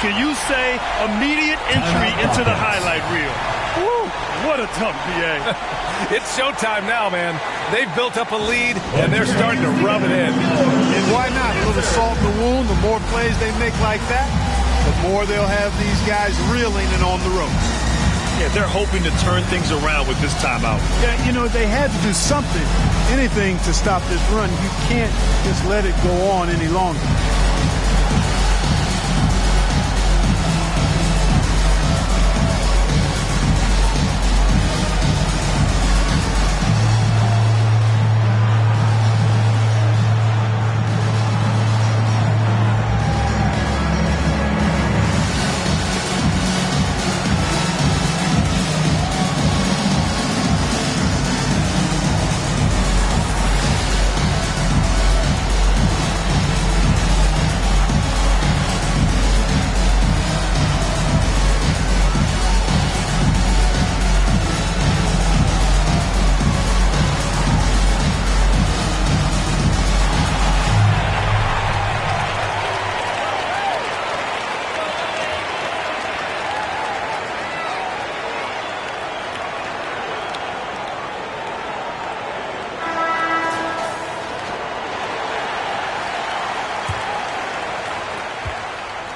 Can you say immediate entry into the highlight reel? Woo, what a tough PA. It's showtime now, man. They've built up a lead, and they're starting to rub it in. And why not? A little salt in the wound. The more plays they make like that, the more they'll have these guys reeling and on the ropes. Yeah, they're hoping to turn things around with this timeout. Yeah, you know, they had to do something, anything to stop this run. You can't just let it go on any longer.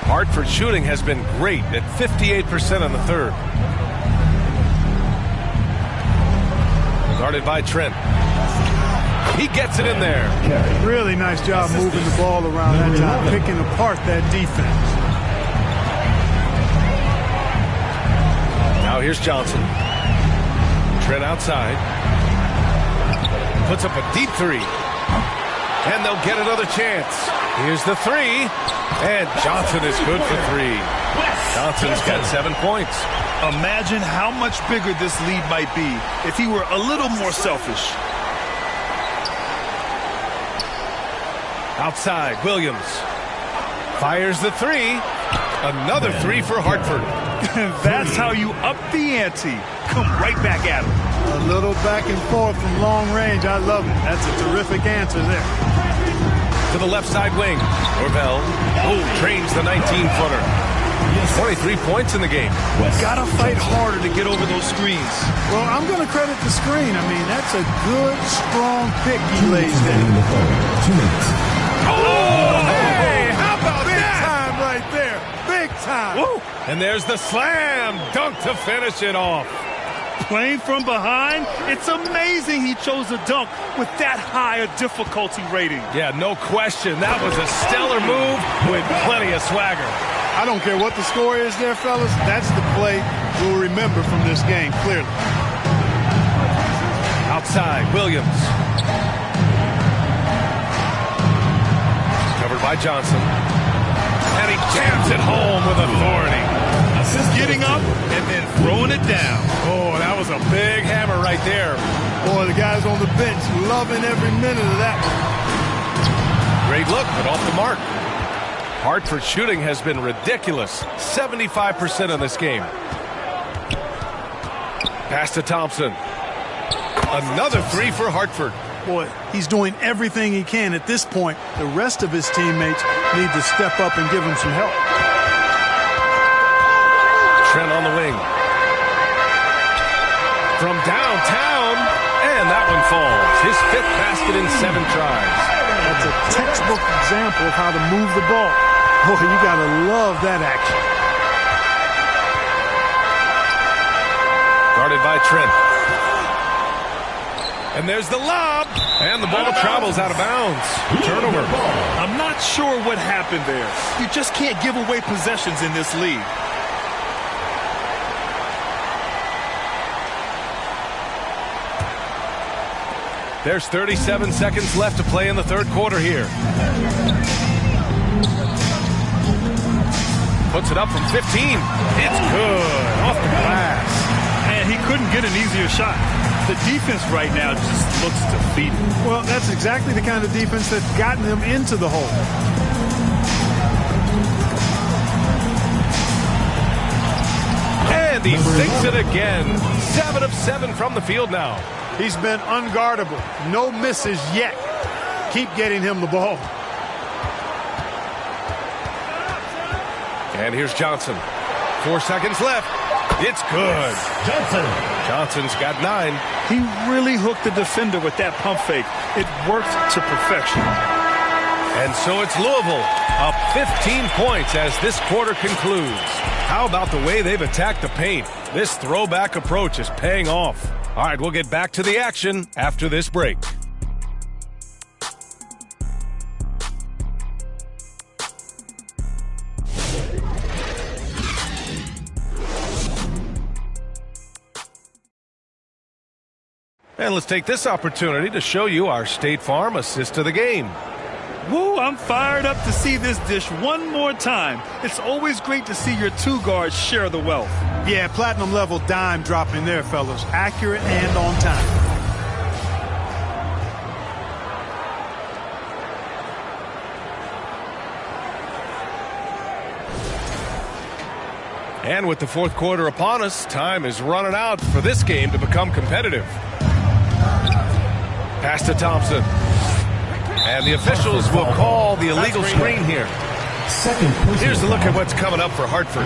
Hartford shooting has been great at 58% on the third. Guarded by Trent. He gets it in there. Really nice job moving the ball around that time, picking apart that defense. Now here's Johnson. Trent outside. Puts up a deep three. And they'll get another chance. Here's the three. And Johnson is good for three. Johnson's got 7 points. Imagine how much bigger this lead might be if he were a little more selfish. Outside, Williams. Fires the three. Another three for Hartford. That's how you up the ante. Come right back at him. A little back and forth from long range. I love it. That's a terrific answer there. To the left side wing. Norvell trains the 19-footer. 23 points in the game. Gotta fight harder to get over those screens. Well, I'm going to credit the screen. I mean, that's a good, strong pick he lays there. 2 minutes. Oh, hey, how about Big that? time right there. Big time. Woo. And there's the slam dunk to finish it off. Playing from behind, it's amazing he chose a dunk with that high a difficulty rating. Yeah, no question. That was a stellar move with plenty of swagger. I don't care what the score is there, fellas. That's the play we'll remember from this game, clearly. Outside, Williams. Covered by Johnson. And he jams it home with authority. Getting up and then throwing it down. Oh, that was a big hammer right there. Boy, the guys on the bench loving every minute of that one. Great look, but off the mark. Hartford shooting has been ridiculous. 75% in this game. Pass to Thompson. Another three for Hartford. Boy, he's doing everything he can at this point. The rest of his teammates need to step up and give him some help. Trent on the wing. From downtown, and that one falls. His 5th basket in 7 tries. That's a textbook example of how to move the ball. Boy, you gotta love that action. Guarded by Trent. And there's the lob, and the ball travels out of bounds. Turnover. I'm not sure what happened there. You just can't give away possessions in this league. There's 37 seconds left to play in the third quarter here. Puts it up from 15. It's good. Off the glass. And he couldn't get an easier shot. The defense right now just looks defeated. Well, that's exactly the kind of defense that's gotten them into the hole. And he sinks it again. 7 of 7 from the field now. He's been unguardable. No misses yet. Keep getting him the ball. And here's Johnson. 4 seconds left. It's good. Johnson's got 9. He really hooked the defender with that pump fake. It worked to perfection. And so it's Louisville up 15 points as this quarter concludes. How about the way they've attacked the paint? This throwback approach is paying off. All right, we'll get back to the action after this break. And let's take this opportunity to show you our State Farm assist to the game. Woo, I'm fired up to see this dish one more time. It's always great to see your two guards share the wealth. Yeah, platinum level dime dropping there, fellas. Accurate and on time. And with the fourth quarter upon us, time is running out for this game to become competitive. Pass to Thompson. And the officials will call the illegal screen here. Here's a look at what's coming up for Hartford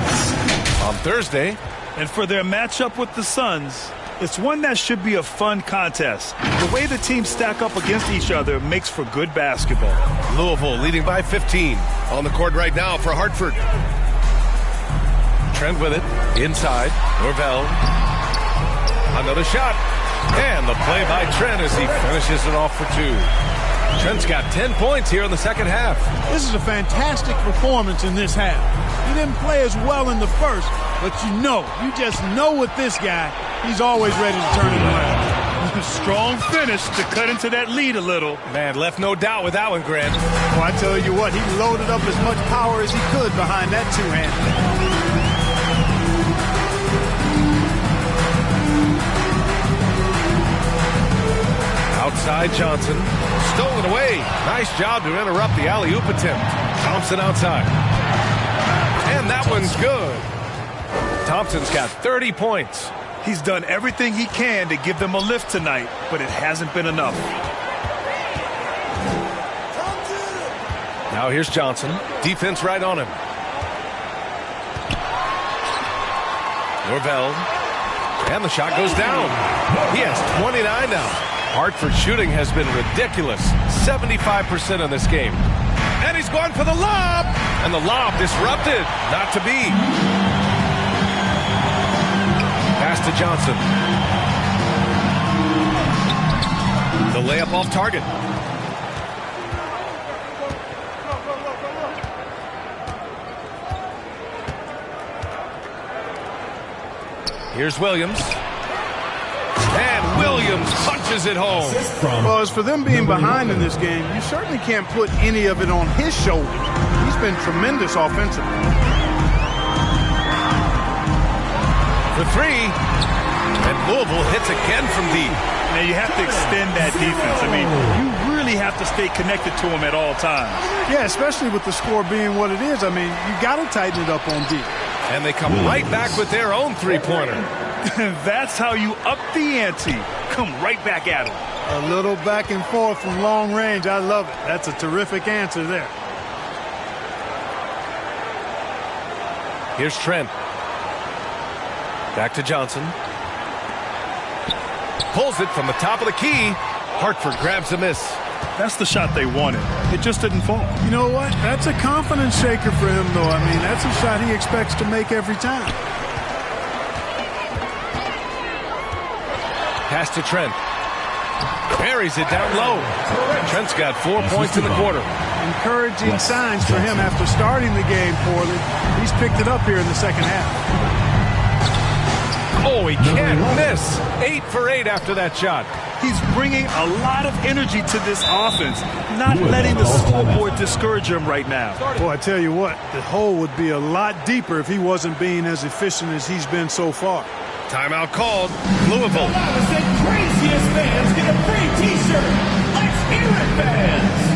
on Thursday. And for their matchup with the Suns, it's one that should be a fun contest. The way the teams stack up against each other makes for good basketball. Louisville leading by 15 on the court right now for Hartford. Trent with it inside. Norvell. Another shot. And the play by Trent as he finishes it off for two. Trent's got 10 points here in the second half. This is a fantastic performance in this half. He didn't play as well in the first, but you just know with this guy, he's always ready to turn it around. Strong finish to cut into that lead a little. Man, left no doubt with that one, Grant. Well, I tell you what, he loaded up as much power as he could behind that two-hand. Outside Johnson. Stolen away. Nice job to interrupt the alley-oop attempt. Thompson outside. And that one's good. Thompson's got 30 points. He's done everything he can to give them a lift tonight, but it hasn't been enough. Now here's Johnson. Defense right on him. Norvell. And the shot goes down. He has 29 now. Hartford shooting has been ridiculous. 75% in this game. And he's going for the lob. And the lob disrupted. Not to be. Pass to Johnson. The layup off target. Here's Williams. And Williams punches it home. Well, as for them being behind in this game, you certainly can't put any of it on his shoulders. He's been tremendous offensively. For three. And Louisville hits again from deep. Now you have to extend that defense. I mean, you really have to stay connected to him at all times. Yeah, especially with the score being what it is. I mean, you got to tighten it up on deep. And they come right back with their own three-pointer. That's how you up the ante. Come right back at him. A little back and forth from long range. I love it. That's a terrific answer there. Here's Trent. Back to Johnson. Pulls it from the top of the key. Hartford grabs a miss. That's the shot they wanted. It just didn't fall. You know what? That's a confidence shaker for him, though. I mean, that's a shot he expects to make every time. Pass to Trent. Buries it down low. Trent's got 4 points in the quarter. Encouraging signs for him after starting the game poorly. He's picked it up here in the second half. Oh, he can't miss. 8 for 8 after that shot. He's bringing a lot of energy to this offense, not letting the scoreboard discourage him right now. Boy, I tell you what, the hole would be a lot deeper if he wasn't being as efficient as he's been so far. Timeout called. Louisville. The craziest fans get a free T-shirt. Let's hear it, fans.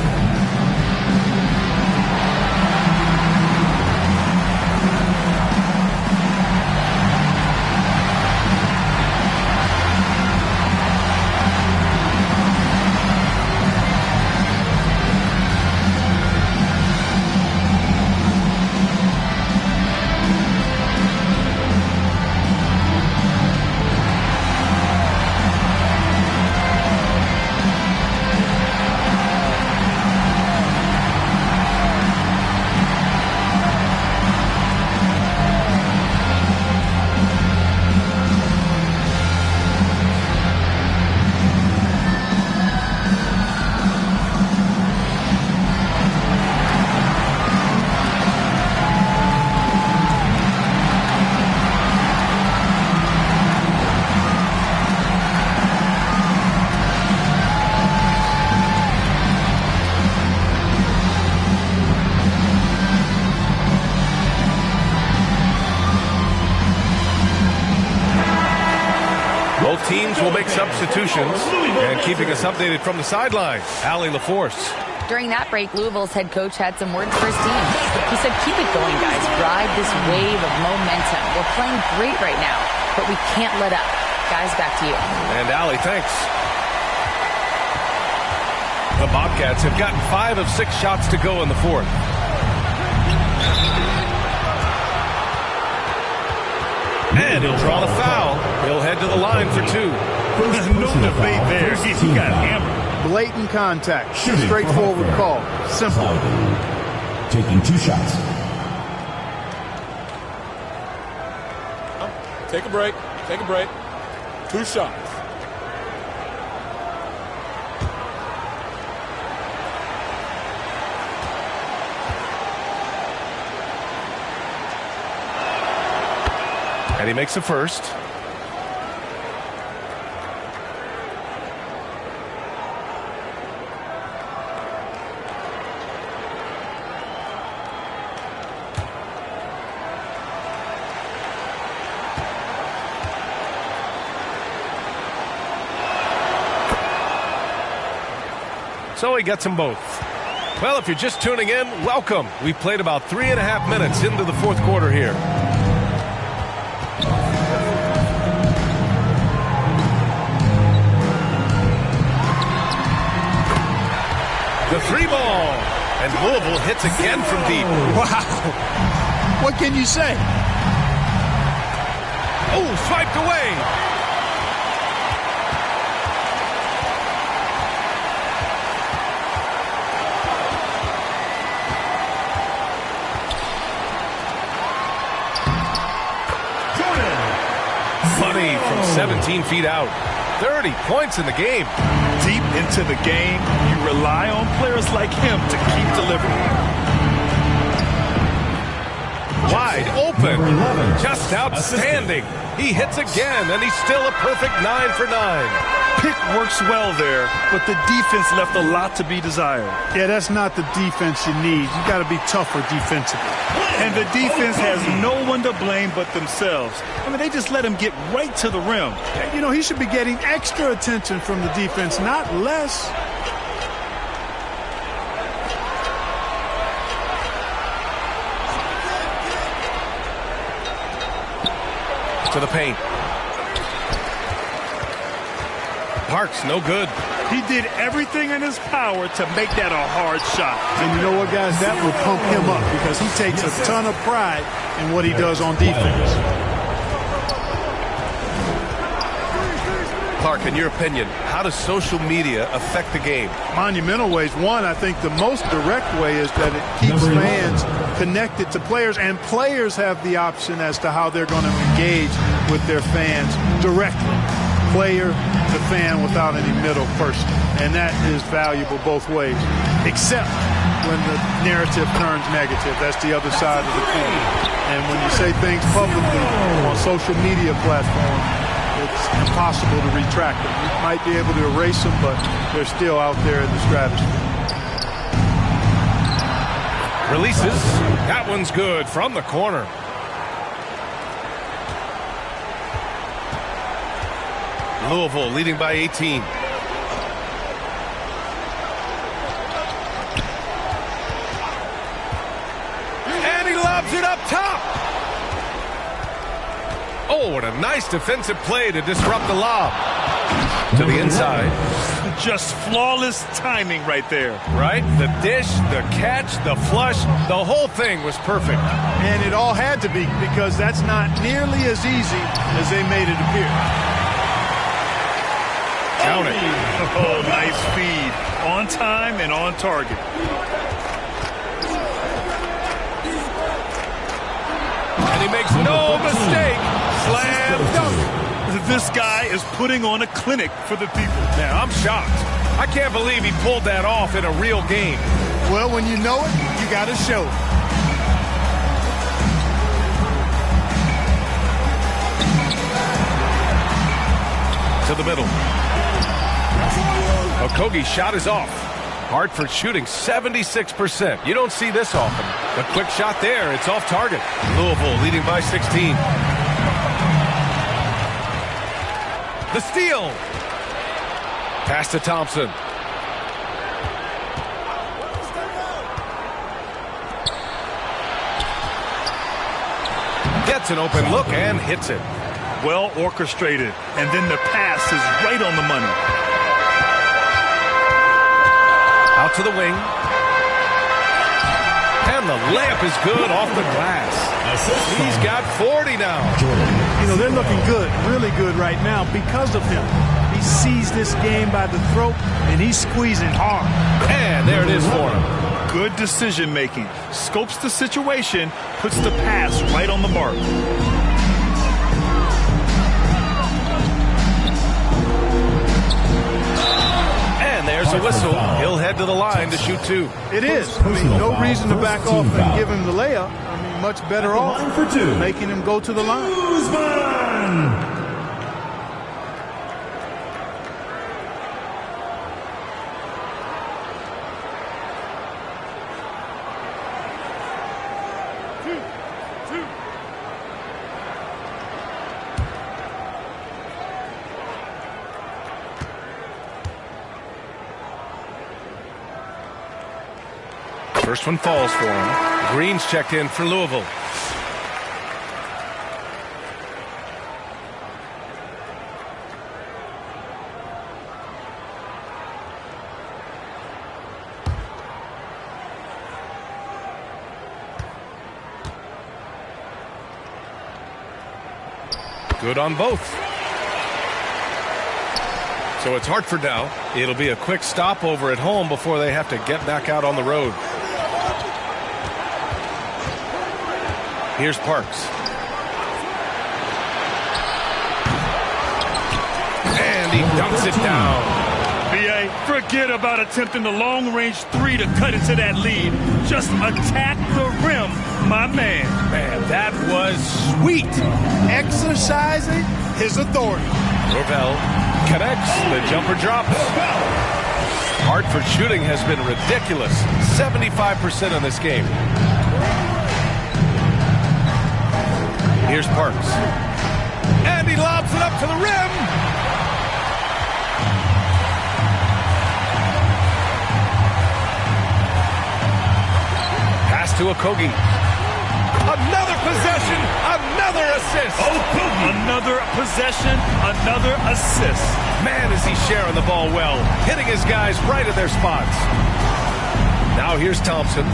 Both teams will make substitutions. And keeping us updated from the sidelines, Allie LaForce. During that break, Louisville's head coach had some words for his team. He said, keep it going, guys. Ride this wave of momentum. We're playing great right now, but we can't let up. Guys, back to you. And Allie, thanks. The Bobcats have gotten 5 of 6 shots to go in the fourth. And he'll draw the foul. He'll head to the line for 2. No debate there. He got hammered. Blatant contact. Straightforward call. Simple. Taking 2 shots. Take a break. Take a break. 2 shots. And he makes the first. So he gets them both. Well, if you're just tuning in, welcome. We played about 3.5 minutes into the fourth quarter here. The 3-ball. And Louisville hits again from deep. Wow. What can you say? Oh, swiped away. Money from 17 feet out. 30 points in the game. Deep into the game, you rely on players like him to keep delivering. Wide open. Just outstanding. He hits again, and he's still a perfect 9 for 9. Pick works well there, but the defense left a lot to be desired. Yeah, that's not the defense you need. You got to be tougher defensively. And the defense has no one to blame but themselves. I mean, they just let him get right to the rim. You know, he should be getting extra attention from the defense, not less. To the paint. Parks, no good. He did everything in his power to make that a hard shot. And you know what, guys? That will pump him up because he takes a ton of pride in what he does on defense. Clark, in your opinion, how does social media affect the game? Monumental ways. One, I think the most direct way is that it keeps fans connected to players, and players have the option as to how they're going to engage with their fans directly. Player to fan without any middle person. And that is valuable both ways, except when the narrative turns negative. That's the other side of the coin. And when you say things publicly on social media platforms, it's impossible to retract them. You might be able to erase them, but they're still out there in the stratosphere. Releases. That one's good from the corner. Louisville leading by 18. And he lobs it up top. Oh, what a nice defensive play to disrupt the lob. To the inside. Just flawless timing right there. Right? The dish, the catch, the flush, the whole thing was perfect. And it all had to be, because that's not nearly as easy as they made it appear. Count it. Oh, nice feed. On time and on target. And he makes no mistake. Slam dunk. This guy is putting on a clinic for the people. Man, I'm shocked. I can't believe he pulled that off in a real game. Well, when you know it, you got to show it. To the middle. Okogie's shot is off. Hartford shooting 76%. You don't see this often. A quick shot there. It's off target. Louisville leading by 16. The steal. Pass to Thompson. Gets an open look and hits it. Well orchestrated, and then the pass is right on the money. Out to the wing. And the layup is good off the glass. He's got 40 now. You know, they're looking good, really good right now because of him. He sees this game by the throat, and he's squeezing hard. And there it is for him. Good decision making. Scopes the situation, puts the pass right on the mark. And there's a whistle. He'll head to the line to shoot 2. It is. I mean, no reason to back off and give him the layup. I mean, much better off making him go to the line. First one falls for him. Green's checked in for Louisville. Good on both. So it's Hartford now. It'll be a quick stopover at home before they have to get back out on the road. Here's Parks. And he dunks it down. B.A., forget about attempting the long-range 3 to cut into that lead. Just attack the rim, my man. Man, that was sweet. Exercising his authority. Norvell connects. The jumper drops. Hartford shooting has been ridiculous. 75% in this game. Here's Parks. And he lobs it up to the rim. Pass to Okogie. Another possession, another assist. Another possession, another assist. Man, is he sharing the ball well, hitting his guys right at their spots. Now here's Thompson.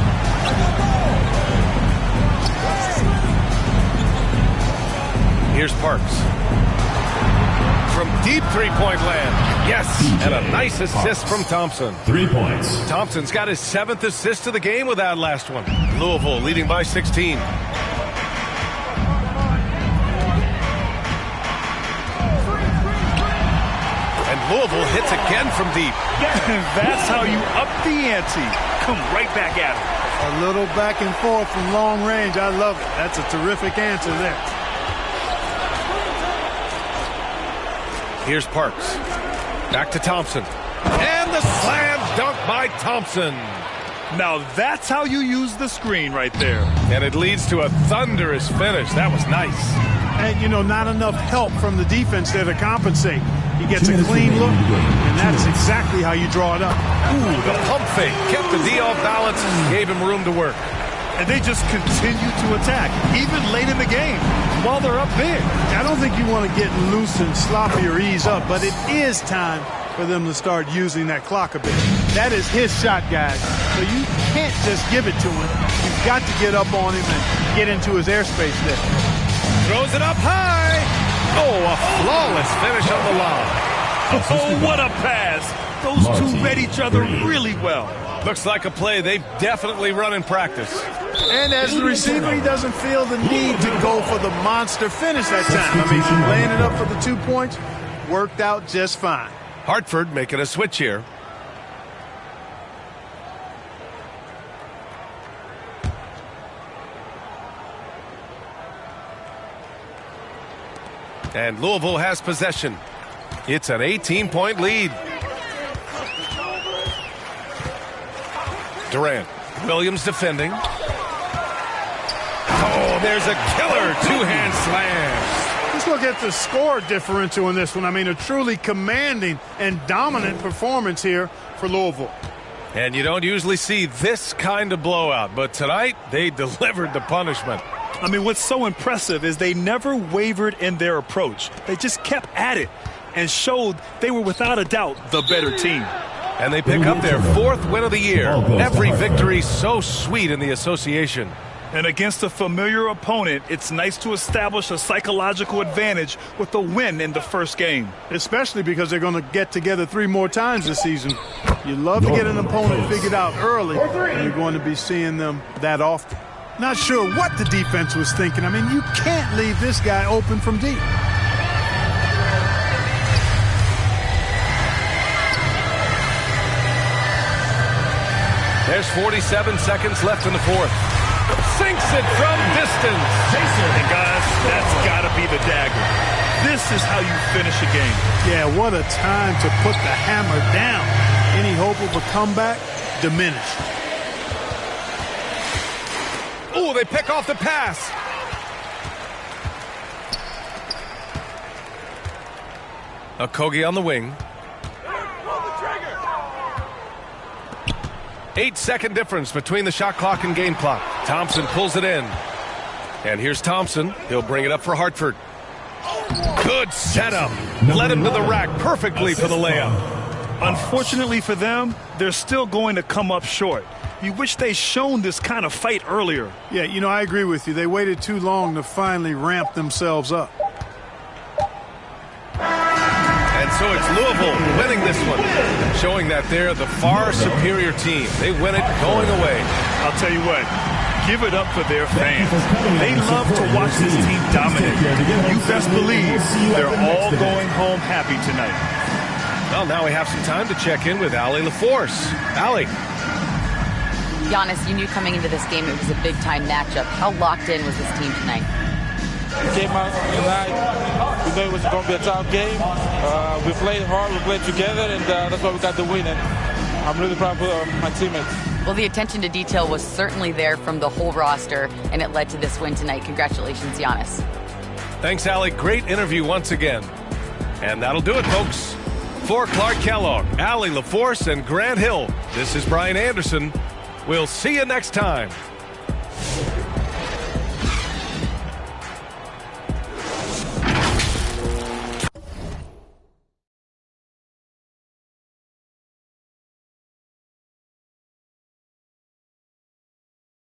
Here's Parks. From deep three-point land. Yes, and a nice assist from Thompson. 3 points. Thompson's got his 7th assist of the game with that last one. Louisville leading by 16. And Louisville hits again from deep. That's how you up the ante. Come right back at it. A little back and forth from long range. I love it. That's a terrific answer there. Here's Parks. Back to Thompson. And the slam dunk by Thompson. Now that's how you use the screen right there. And it leads to a thunderous finish. That was nice. And, you know, not enough help from the defense there to compensate. He gets a clean look, and that's exactly how you draw it up. Ooh, the pump fake kept the D off balance, gave him room to work. And they just continue to attack, even late in the game, while they're up big. I don't think you want to get loose and sloppy or ease up, but it is time for them to start using that clock a bit. That is his shot, guys. So you can't just give it to him. You've got to get up on him and get into his airspace there. Throws it up high. Oh, a flawless finish on the lob. Oh, what a pass. Those two read each other really well. Looks like a play they've definitely run in practice. And as the receiver, he doesn't feel the need to go for the monster finish that time. I mean, laying it up for the 2 points worked out just fine. Hartford making a switch here. And Louisville has possession. It's an 18-point lead. Durant. Williams defending. Oh, there's a killer two-hand slam. Let's look at the score differential in this one. I mean, a truly commanding and dominant performance here for Louisville. And you don't usually see this kind of blowout, but tonight they delivered the punishment. I mean, what's so impressive is they never wavered in their approach. They just kept at it and showed they were without a doubt the better team. And they pick up their 4th win of the year. Every victory so sweet in the association. And against a familiar opponent, it's nice to establish a psychological advantage with a win in the first game. Especially because they're going to get together 3 more times this season. You love to get an opponent figured out early, and you're going to be seeing them that often. Not sure what the defense was thinking. I mean, you can't leave this guy open from deep. There's 47 seconds left in the 4th. Sinks it from distance. And guys, that's got to be the dagger. This is how you finish a game. Yeah, what a time to put the hammer down. Any hope of a comeback diminished. Oh, they pick off the pass. Okogie on the wing. 8-second difference between the shot clock and game clock. Thompson pulls it in. And here's Thompson. He'll bring it up for Hartford. Good setup. Led him to the rack perfectly for the layup. Unfortunately for them, they're still going to come up short. You wish they'd shown this kind of fight earlier. Yeah, you know, I agree with you. They waited too long to finally ramp themselves up. And so it's Louisville winning this one, showing that they're the far superior team. They win it going away. I'll tell you what, give it up for their fans. They love to watch this team dominate. You best believe they're all going home happy tonight. Well, now we have some time to check in with Allie LaForce. Allie. Giannis, you knew coming into this game it was a big-time matchup. How locked in was this team tonight? We came out tonight. We knew it was going to be a tough game. We played hard, we played together, and that's why we got the win. And I'm really proud of my teammates. Well, the attention to detail was certainly there from the whole roster, and it led to this win tonight. Congratulations, Giannis. Thanks, Allie. Great interview once again. And that'll do it, folks. For Clark Kellogg, Allie LaForce, and Grant Hill, this is Brian Anderson. We'll see you next time.